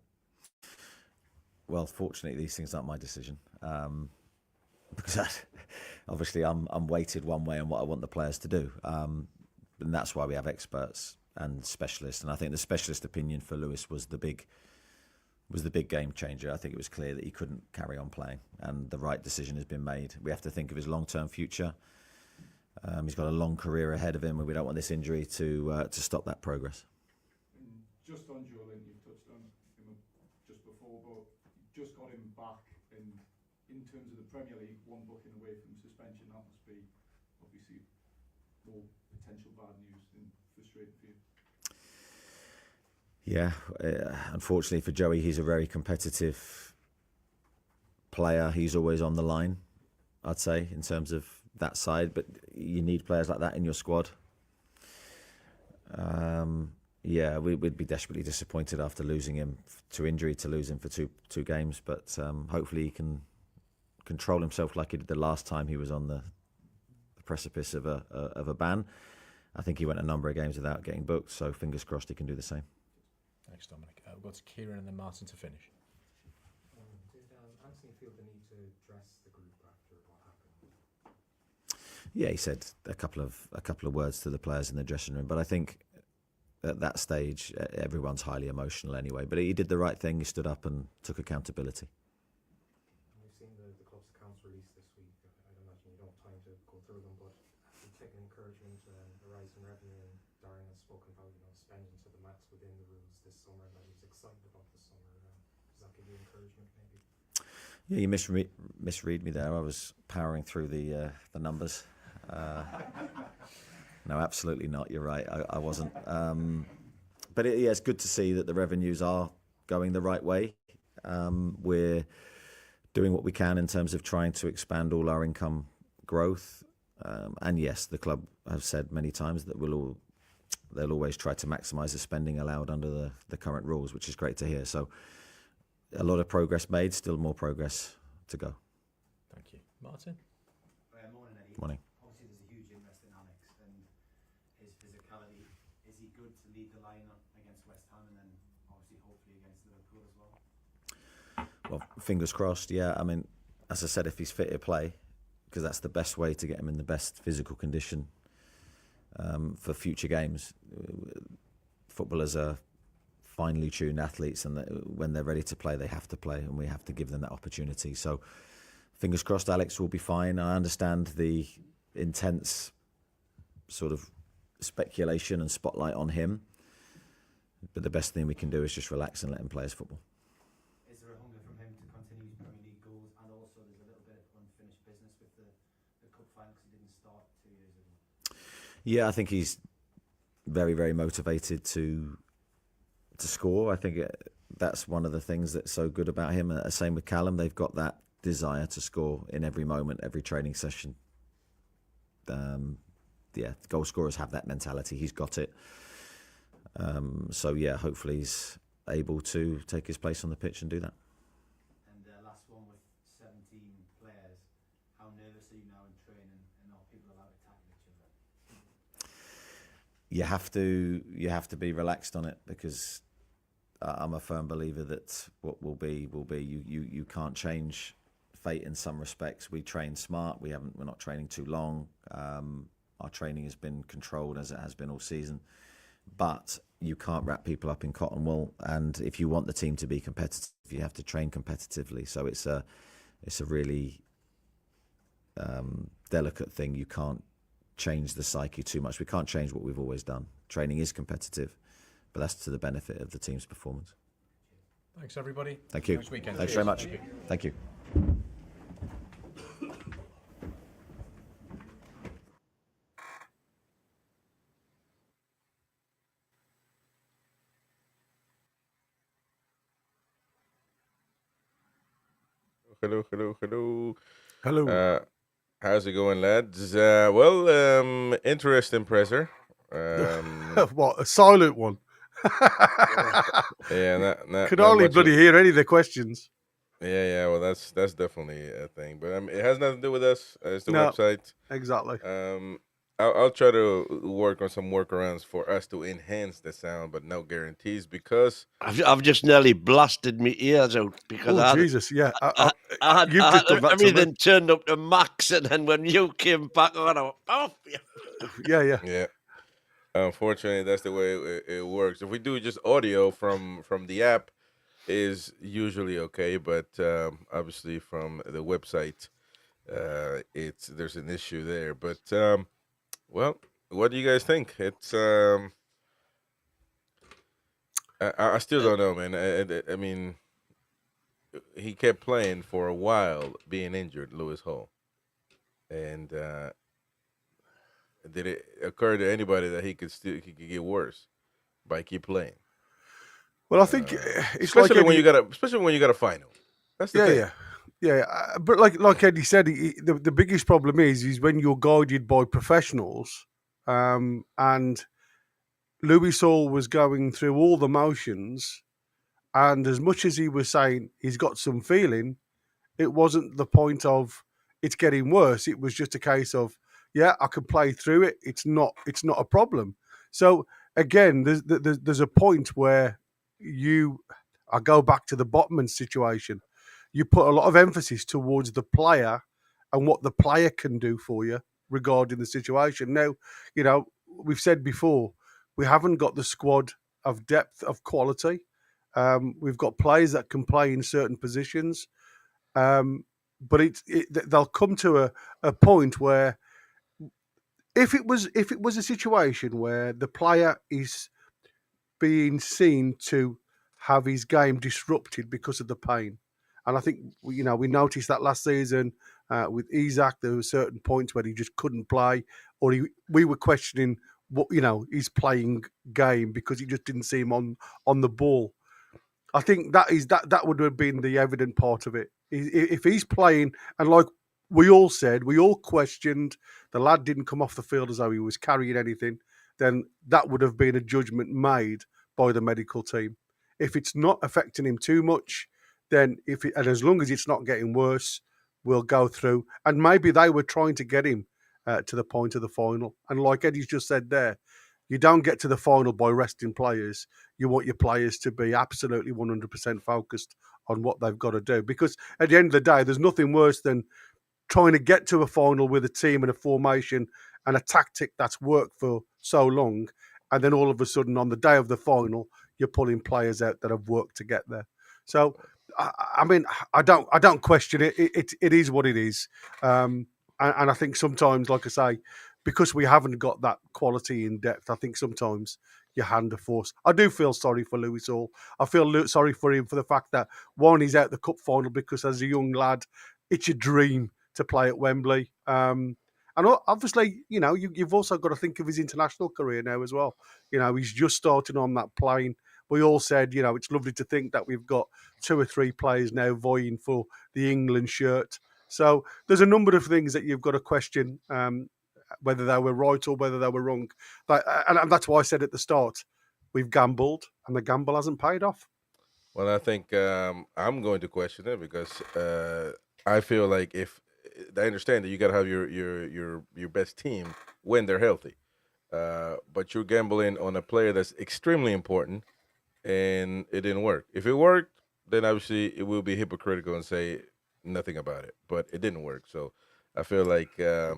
Well, fortunately, these things aren't my decision. Because obviously I'm weighted one way on what I want the players to do. And that's why we have experts and specialists. And I think the specialist opinion for Lewis was the big game changer. I think it was clear that he couldn't carry on playing, and the right decision has been made. We have to think of his long-term future. He's got a long career ahead of him, and we don't want this injury to stop that progress. And just on Joe Linton, you've touched on him just before, but you just got him back, and in terms of the Premier League, one booking away from suspension, that must be obviously more potential bad news than frustrating for you. Yeah, unfortunately for Joey, he's a very competitive player. He's always on the line, I'd say, in terms of that side. But you need players like that in your squad. yeah, we'd be desperately disappointed after losing him to injury, to lose him for two games. But hopefully he can control himself like he did the last time he was on the precipice of a ban. I think he went a number of games without getting booked, so fingers crossed he can do the same. Thanks, Dominic. We'll go to Kieran and then Martin to finish. Did Anthony feel the need to dress the group after what happened? Yeah, he said a couple of words to the players in the dressing room, but I think at that stage everyone's highly emotional anyway. But he did the right thing. He stood up and took accountability. We've seen the club's accounts released this week. I'd imagine you don't have time to go through them, but have you taken encouragement, a rise in revenue, and Darren has spoken about spending to the max within the rules this summer, and that he was excited about the summer. Does that give you encouragement, maybe? Yeah, you misread me there. I was powering through the numbers. No, absolutely not. You're right. I wasn't. But it's good to see that the revenues are going the right way. We're doing what we can in terms of trying to expand all our income growth. And yes, the club have said many times that they'll always try to maximise the spending allowed under the current rules, which is great to hear. So a lot of progress made, still more progress to go. Thank you. Martin? Morning, Eddie. Morning. Obviously, there's a huge interest in Alex and his physicality. Is he good to lead the line against West Ham and then obviously hopefully against Liverpool as well? Well, fingers crossed, yeah. I mean, as I said, if he's fit to play, because that's the best way to get him in the best physical condition for future games. Footballers are finely tuned athletes, and when they're ready to play, they have to play, and we have to give them that opportunity. So fingers crossed Alex will be fine. I understand the intense sort of speculation and spotlight on him, but the best thing we can do is just relax and let him play his football. Is there a hunger from him to continue his Premier League goals? And also there's a little bit of unfinished business with the cup final because he didn't start 2 years ago. Yeah, I think he's very, very motivated to score. I think that's one of the things that's so good about him. Same with Callum. They've got that desire to score in every moment, every training session. Goal scorers have that mentality. He's got it. So yeah, hopefully he's able to take his place on the pitch and do that. And last one, with 17 players, how nervous are you now in training and are people allowed to tackle each other? You have to be relaxed on it, because I'm a firm believer that what will be will be. You can't change fate in some respects. We train smart. We're not training too long. Our training has been controlled as it has been all season, but you can't wrap people up in cotton wool. And if you want the team to be competitive, you have to train competitively. So it's a really delicate thing. You can't change the psyche too much. We can't change what we've always done. Training is competitive, but that's to the benefit of the team's performance. Thanks, everybody. Thank you. Next weekend. Thanks Cheers. very much. Thank you. Hello. Hello. How's it going, lads? Interesting presser. What, a silent one? Yeah, Could not hardly much bloody hear any of the questions. Yeah. Well, that's definitely a thing, but it has nothing to do with us. It's the No, website. exactly. I'll try to work on some workarounds for us to enhance the sound, but no guarantees, because I've just nearly blasted my ears out because Oh, I had, Jesus, yeah. I You've had just done that to me. everything turned up to max, and then when you came back on, I went, oh, Yeah. yeah. Unfortunately, that's the way it works. If we do just audio from the app, is usually okay, but obviously from the website, there's an issue there. But well, what do you guys think? It's I still don't know, man. I mean, he kept playing for a while, being injured, Lewis Hall, and did it occur to anybody that he could get worse by keep playing? Well, I think it's especially like when you got a final. That's the thing. Yeah. But like Eddie said, the biggest problem is when you're guided by professionals, and Louis Hall was going through all the motions, and as much as he was saying he's got some feeling, it wasn't the point of it's getting worse. It was just a case of, yeah, I can play through it. It's not a problem. So again, there's a point where I go back to the Botman situation. You put a lot of emphasis towards the player and what the player can do for you regarding the situation. Now, we've said before, we haven't got the squad of depth, of quality. We've got players that can play in certain positions. But they'll come to a point where if it was a situation where the player is being seen to have his game disrupted because of the pain, and I think we noticed that last season with Isaac, there were certain points where he just couldn't play, or we were questioning what his playing game because he just didn't see him on the ball. I think that would have been the evident part of it. If he's playing, and like we all said, we all questioned, the lad didn't come off the field as though he was carrying anything, then that would have been a judgment made by the medical team. If it's not affecting him too much, then and as long as it's not getting worse, we'll go through. And maybe they were trying to get him to the point of the final. And like Eddie's just said there, you don't get to the final by resting players. You want your players to be absolutely 100% focused on what they've got to do. Because at the end of the day, there's nothing worse than trying to get to a final with a team and a formation and a tactic that's worked for so long. And then all of a sudden, on the day of the final, you're pulling players out that have worked to get there. So, I mean, I don't question it. It is what it is. And I think sometimes, like I say, because we haven't got that quality in depth, I think sometimes your hand of force. I do feel sorry for Louis Hall. I feel sorry for him for the fact that, one, he's out the cup final because as a young lad, it's your dream to play at Wembley. And obviously, you've also got to think of his international career now as well. He's just starting on that plane. We all said, it's lovely to think that we've got 2 or 3 players now vying for the England shirt. So there's a number of things that you've got to question, whether they were right or whether they were wrong. And that's why I said at the start, we've gambled and the gamble hasn't paid off. Well, I think I'm going to question it because I feel like if I understand that you got to have your best team when they're healthy, but you're gambling on a player that's extremely important, and it didn't work. If it worked, then obviously it will be hypocritical and say nothing about it. But it didn't work, so I feel like there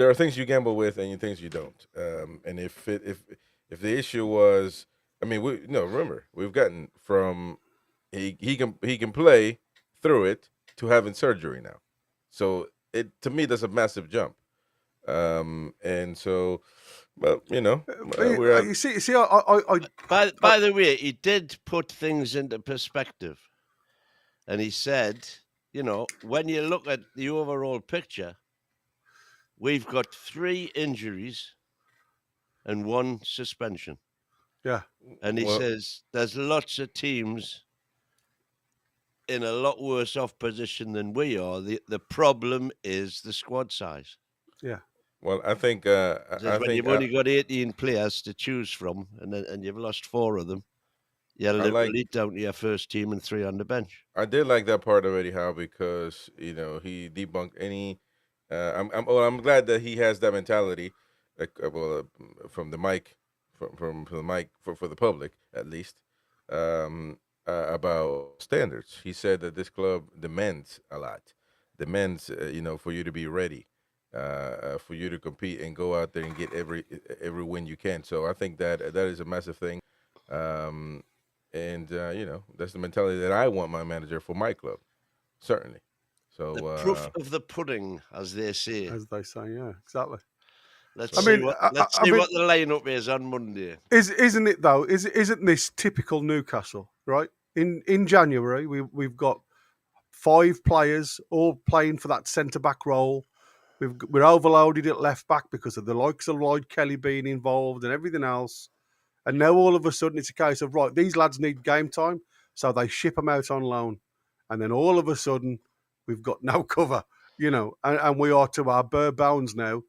are things you gamble with and things you don't. And if the issue was, I mean, remember we've gotten from he can play through it to having surgery now, so to me that's a massive jump. And so, well, we're you see, I by the way, he did put things into perspective, and he said, when you look at the overall picture, we've got 3 injuries and 1 suspension. Yeah. And he says there's lots of teams in a lot worse off position than we are. The problem is the squad size. Yeah. Well, I think you've only got 18 players to choose from, and you've lost 4 of them, you're literally down to your first team and 3 on the bench. I did like that part of Eddie Howe because he debunked any. I'm glad that he has that mentality, from the mic, from the mic for the public at least, about standards. He said that this club demands a lot, demands for you to be ready. For you to compete and go out there and get every win you can. So I think that is a massive thing, and that's the mentality that I want my manager for my club, certainly. So the proof of the pudding, as they say. Yeah, exactly. Let's see what the lineup is on Monday. Isn't it though? Isn't this typical Newcastle? Right, in January we've got 5 players all playing for that centre back role. We're overloaded at left back because of the likes of Lloyd Kelly being involved and everything else. And now all of a sudden it's a case of, right, these lads need game time, so they ship them out on loan. And then all of a sudden we've got no cover, and we are to our bare bones now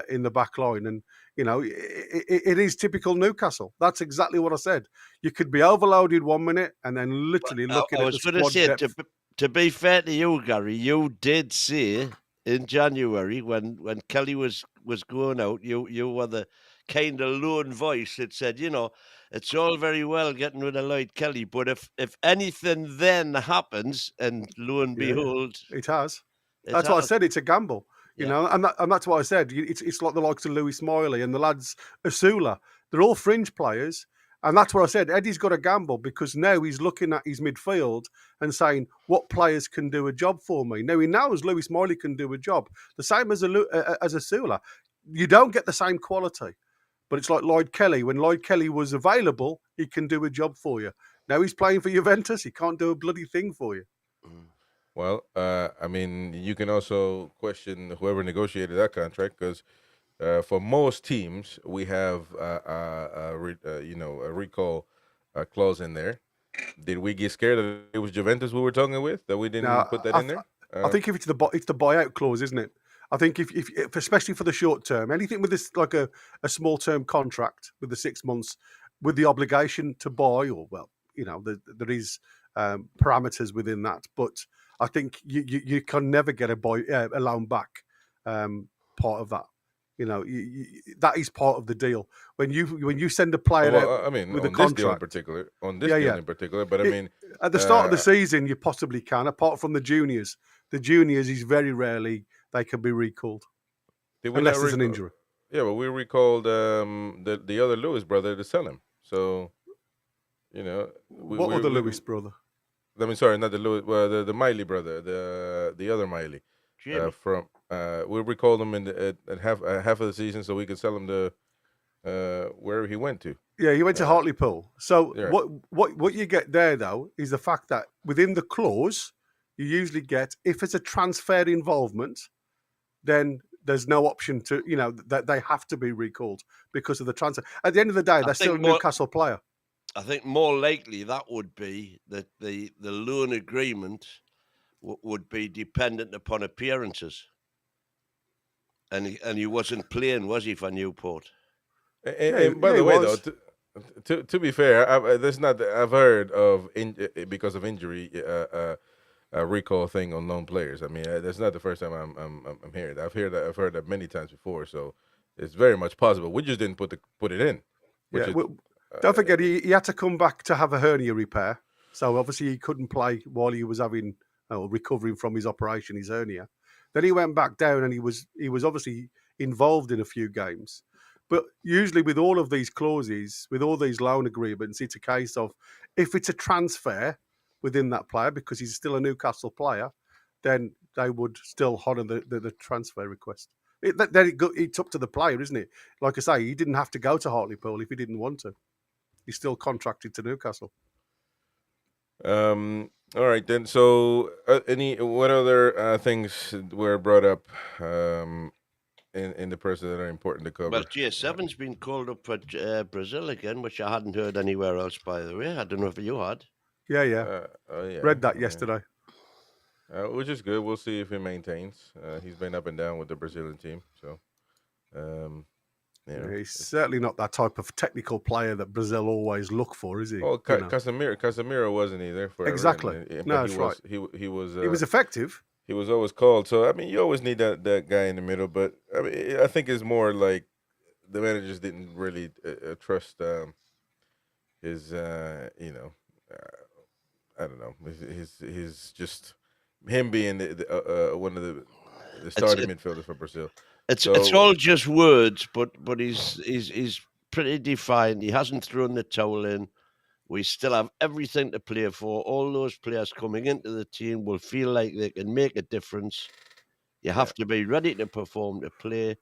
in the back line. And, You know, it is typical Newcastle. That's exactly what I said. You could be overloaded 1 minute and then literally looking I at was the going to squad say, depth. to be fair to you, Gary, you did say in January when Kelly was going out, you were the kind of lone voice that said, you know, it's all very well getting rid of Lloyd Kelly, but if anything then happens, and lo and Yeah, behold, it has. it That's why I has. said it's a gamble. You Yeah. know, and that's what I said. It's like the likes of Louis Smiley and the lads Asula. They're all fringe players, and that's what I said. Eddie's got a gamble because now he's looking at his midfield and saying what players can do a job for me. Now he knows Louis Smiley can do a job, the same as Asula. You don't get the same quality, but it's like Lloyd Kelly. When Lloyd Kelly was available, he can do a job for you. Now he's playing for Juventus. He can't do a bloody thing for you. Well, I mean, you can also question whoever negotiated that contract because for most teams we have a recall clause in there. Did we get scared that it was Juventus we were talking with that we didn't Now, put that in there? I think if it's the buyout clause, isn't it? I think if especially for the short term, anything with this like a small term contract with the 6 months, with the obligation to buy, or well, you know, there is parameters within that. But I think you can never get a loan back part of that. You know, that is part of the deal. When you send a player out I mean, with a on this deal in contract, particular, but I mean, at the start of the season, you possibly can, apart from the juniors. The juniors is very rarely they can be recalled unless there's an injury. Yeah, but we recalled the other Lewis brother to sell him. So, you know, What other Lewis brother? I mean, sorry, not the Lewis, well, the Miley brother, the other Miley. We recalled him at half of the season so we could sell him to wherever he went to. Yeah, he went to Hartlepool. So yeah. what you get there though is the fact that within the clause, you usually get if it's a transfer involvement, then there's no option to, you know, that they have to be recalled because of the transfer. At the end of the day, they're still a Newcastle player. I think more likely that would be that the loan agreement would be dependent upon appearances, and he wasn't playing, was he, for Newport? And by the way, though, to be fair, I've heard of because of injury a recall thing on loan players. I mean, that's not the first time I'm hearing that. I've heard that many times before. So it's very much possible. We just didn't put it in. Don't forget, he had to come back to have a hernia repair. So obviously he couldn't play while he was recovering from his operation, his hernia. Then he went back down and he was obviously involved in a few games. But usually with all of these clauses, with all these loan agreements, it's a case of if it's a transfer within that player, because he's still a Newcastle player, then they would still honour the transfer request. It's up to the player, isn't it? Like I say, he didn't have to go to Hartlepool if he didn't want to. He's still contracted to Newcastle. All right then. So, what other things were brought up in the person that are important to cover? Well, GS7's been called up for Brazil again, which I hadn't heard anywhere else, by the way. I don't know if you had. Yeah. Read that yesterday. Which is good. We'll see if he maintains. He's been up and down with the Brazilian team, so he's certainly not that type of technical player that Brazil always look for, is he? Oh, Casemiro wasn't either. Exactly. No, that's right. He was effective. He was always called. So I mean, you always need that guy in the middle. But I mean, I think it's more like the managers didn't really trust his. I don't know. His just him being one of the starting midfielders for Brazil. It's all just words, but he's pretty defined. He hasn't thrown the towel in. We still have everything to play for. All those players coming into the team will feel like they can make a difference. You have to be ready to perform, to play.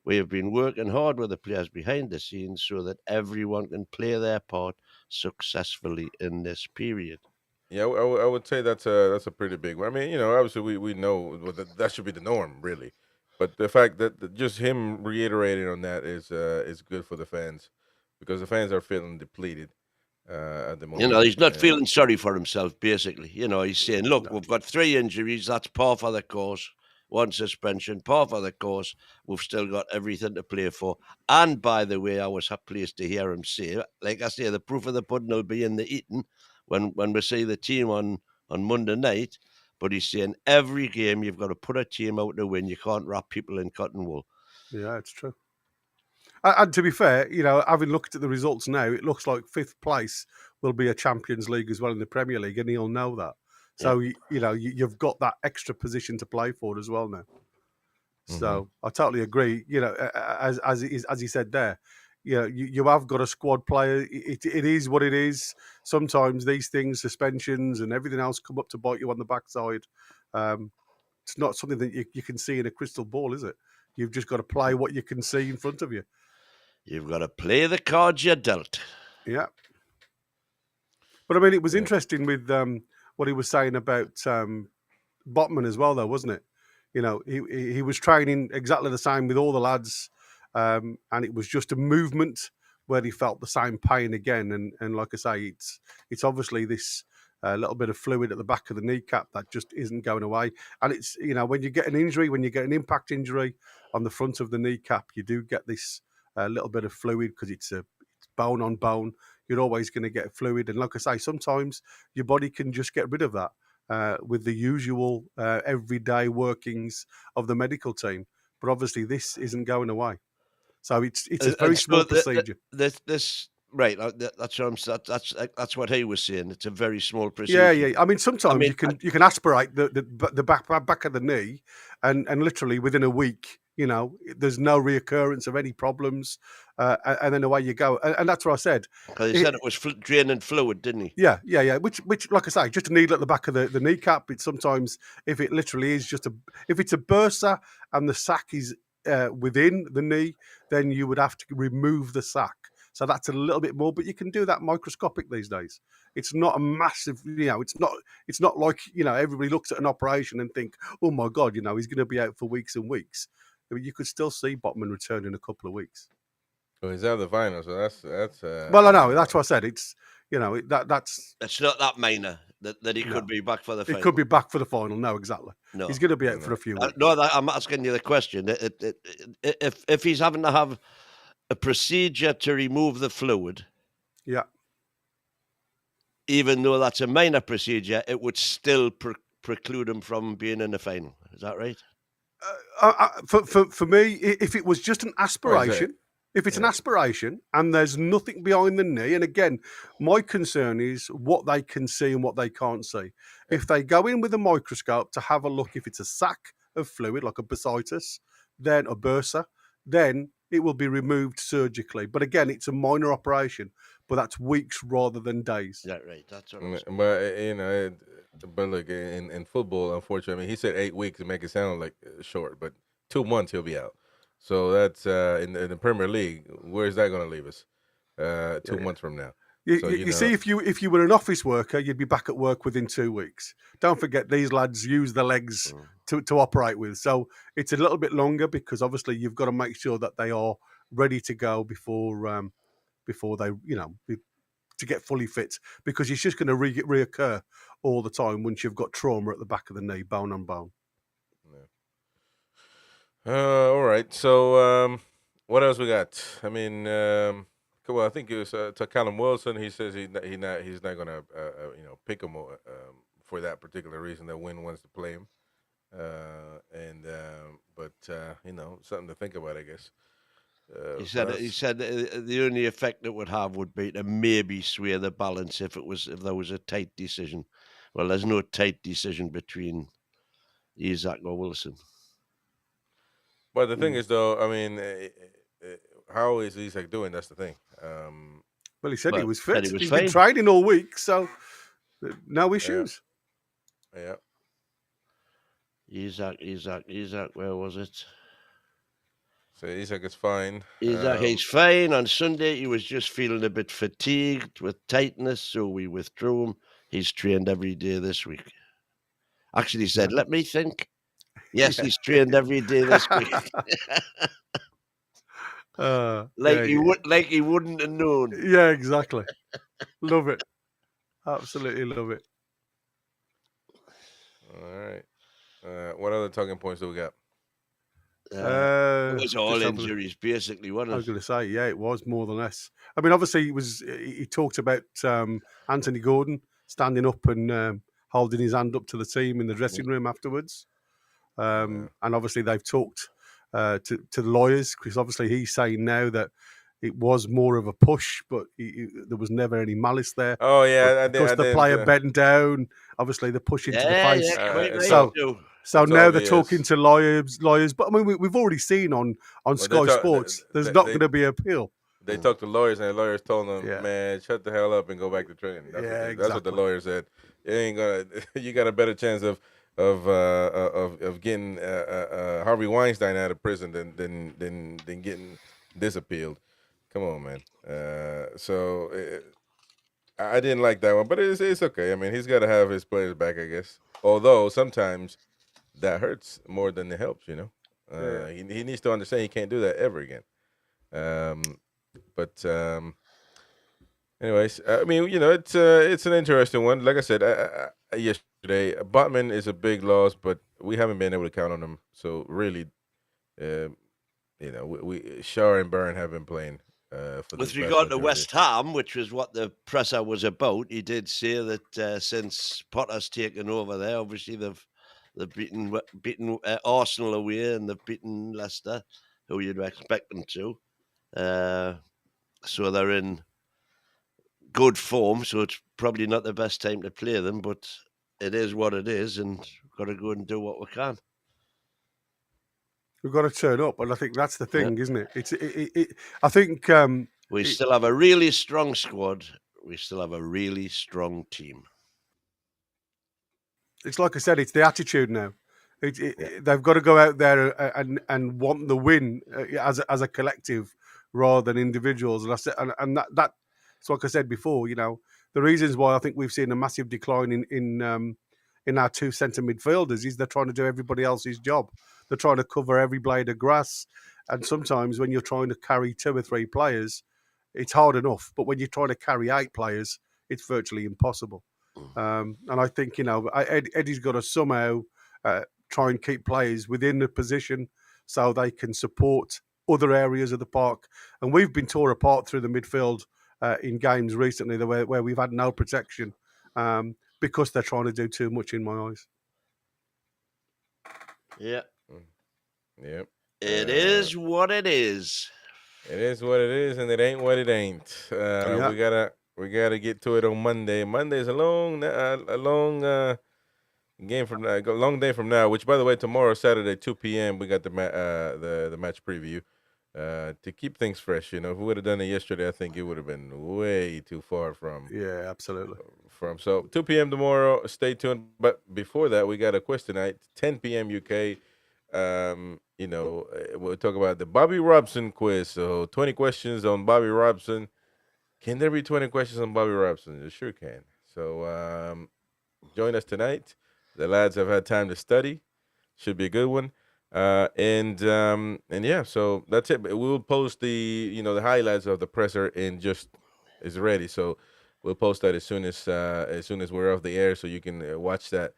We have been working hard with the players behind the scenes so that everyone can play their part successfully in this period. Yeah, I would say that's a pretty big one. I mean, obviously we know that should be the norm, really. But the fact that just him reiterating on that is good for the fans, because the fans are feeling depleted at the moment. He's not feeling sorry for himself, basically. He's saying, look, we've got 3 injuries. That's par for the course. one suspension, par for the course. We've still got everything to play for. And by the way, I was pleased to hear him say, like I say, the proof of the pudding will be in the eating when we see the team on Monday night. But he's saying every game you've got to put a team out to win. You can't wrap people in cotton wool. Yeah, it's true. And to be fair, having looked at the results now, it looks like 5th place will be a Champions League as well in the Premier League, and he'll know that. So, you've got that extra position to play for as well now. So I totally agree. As he said there, you have got a squad player. It is what it is. Sometimes these things, suspensions and everything else, come up to bite you on the backside. It's not something that you can see in a crystal ball, is it? You've just got to play what you can see in front of you. You've got to play the cards you're dealt. Yeah. But I mean, it was interesting with what he was saying about Botman as well, though, wasn't it? He was training exactly the same with all the lads, and it was just a movement where he felt the same pain again. And like I say, it's obviously this little bit of fluid at the back of the kneecap that just isn't going away. And it's, when you get an injury, when you get an impact injury on the front of the kneecap, you do get this little bit of fluid because it's bone on bone. You're always going to get fluid. And like I say, sometimes your body can just get rid of that. With the usual everyday workings of the medical team, but obviously this isn't going away. So it's a very small procedure. This right? That's what he was saying. It's a very small procedure. Yeah. I mean, sometimes you can aspirate the back of the knee, and literally within a week, there's no reoccurrence of any problems, and then away you go. And that's what I said. Because he said it was draining fluid, didn't he? Yeah. Which, like I say, just a needle at the back of the kneecap. It's sometimes, if it literally is if it's a bursa and the sac is within the knee, then you would have to remove the sac. So that's a little bit more, but you can do that microscopic these days. It's not a massive, it's not like, everybody looks at an operation and think, oh my God, he's going to be out for weeks and weeks. I mean, you could still see Botman return in a couple of weeks. Well, he's out of the final, so that's. Well, I know, that's what I said. It's, that's. It's not that minor that he could be back for the final. He could be back for the final. No, exactly. No, he's going to be out for a few weeks. I'm asking you the question. If he's having to have a procedure to remove the fluid, yeah, even though that's a minor procedure, it would still preclude him from being in the final. Is that right? For me, if it was just an aspiration, an aspiration and there's nothing behind the knee, and again, my concern is what they can see and what they can't see. If they go in with a microscope to have a look, if it's a sac of fluid like a bursitis, then a bursa, then it will be removed surgically. But again, it's a minor operation, but that's weeks rather than days. Yeah, right. That's what I'm saying. But look, in football, unfortunately, I mean, he said 8 weeks to make it sound like short, but 2 months he'll be out. So that's in the Premier League. Where's that going to leave us? 2 months from now. You see, if you were an office worker, you'd be back at work within 2 weeks. Don't forget, these lads use the legs to operate with. So it's a little bit longer because obviously you've got to make sure that they are ready to go before they, to get fully fit, because it's just going to reoccur all the time once you've got trauma at the back of the knee, bone on bone. All right. So what else we got? I mean, I think it was to Callum Wilson. He says he's not going to pick him for that particular reason. That Wynn wants to play him, but something to think about, I guess. He said the only effect it would have would be to maybe sway the balance if there was a tight decision. Well, there's no tight decision between Isak or Wilson. But the thing is, though, I mean, how is Isak doing? That's the thing. Well, he said he was fit. He's been training all week, so no issues. Yeah. Isak, where was it? So Isak is fine. He's fine. On Sunday, he was just feeling a bit fatigued with tightness, so we withdrew him. He's trained every day this week. Actually, he said, let me think. Yes, he's trained every day this week. He wouldn't have known. Yeah, exactly. Love it. Absolutely love it. All right. What other talking points do we got? It was all just having a- injuries, basically, wasn't I it? was going to say, yeah, it was more than less. I mean, obviously, he talked about Anthony Gordon standing up and holding his hand up to the team in the dressing room afterwards. And obviously, they've talked to the lawyers, because obviously he's saying now that it was more of a push, but there was never any malice there. Oh yeah, But because the player bent down, obviously the push into the face. Yeah, quite right. So it's now obvious. they're talking to lawyers. But I mean, we've already seen on Sky Sports, there's not going to be an appeal. They talked to lawyers, and the lawyers told them, "Man, shut the hell up and go back to training." That's what the lawyer said. It ain't gonna. You got a better chance of getting Harvey Weinstein out of prison than getting this appealed. Come on, man. I didn't like that one, but it's okay. I mean, he's got to have his players back, I guess. Although sometimes that hurts more than it helps, you know. He needs to understand he can't do that ever again. Anyways, I mean, you know, it's an interesting one. Like I said yesterday, Botman is a big loss, but we haven't been able to count on him. So really, you know, we Shaw and Byrne have been playing. With regard to West Ham, which was what the presser was about, he did say that since Potter's taken over there, obviously they've beaten Arsenal away, and they've beaten Leicester, who you'd expect them to. So they're in good form. So it's probably not the best time to play them, but it is what it is, and we've got to go and do what we can. We've got to turn up, and I think that's the thing, isn't it? I think we still have a really strong squad. We still have a really strong team. It's like I said, it's the attitude now. They've got to go out there and want the win as a collective rather than individuals. And I said, and that's like I said before. You know, the reasons why I think we've seen a massive decline in our two centre midfielders is they're trying to do everybody else's job. They're trying to cover every blade of grass. And sometimes when you're trying to carry 2 or 3 players, it's hard enough. But when you're trying to carry 8 players, it's virtually impossible. And I think, you know, Eddie's got to somehow try and keep players within the position so they can support other areas of the park. And we've been torn apart through the midfield in games recently where we've had no protection because they're trying to do too much in my eyes. Yeah. Yep. It is what it is. It is what it is, and it ain't what it ain't. We gotta get to it on Monday. Monday's a long game from now, a long day from now. Which, by the way, tomorrow, Saturday, 2 p.m. we got the match preview. To keep things fresh, you know, if we would have done it yesterday, I think it would have been way too far from. Yeah, absolutely. So 2 p.m. tomorrow. Stay tuned. But before that, we got a quiz tonight, 10 p.m. UK. You know, we'll talk about the Bobby Robson quiz. So 20 questions on Bobby Robson. Can there be 20 questions on Bobby Robson? You sure can. So join us tonight. The lads have had time to study. Should be a good one. And yeah, so that's it. We'll post the highlights of the presser in just is ready. So we'll post that as soon as we're off the air, so you can watch that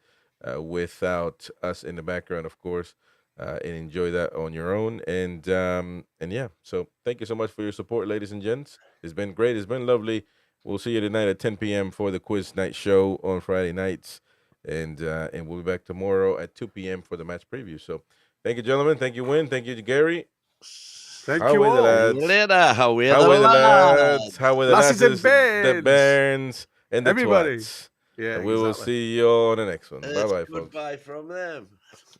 without us in the background, of course, and enjoy that on your own. And yeah, so thank you so much for your support, ladies and gents. It's been great. It's been lovely. We'll see you tonight at 10 p.m. for the quiz night show on Friday nights, and we'll be back tomorrow at 2 p.m. for the match preview. So. Thank you, gentlemen. Thank you, Win. Thank you, Gary. Thank you all. Later. How are the lads? How are the lasses and the bairns, and the everybody? Twats. Yeah, and we will see you all on the next one. Bye-bye, folks. Goodbye from them.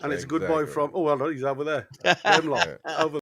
And it's goodbye from... Oh, well, no, he's over there. Them lot. Over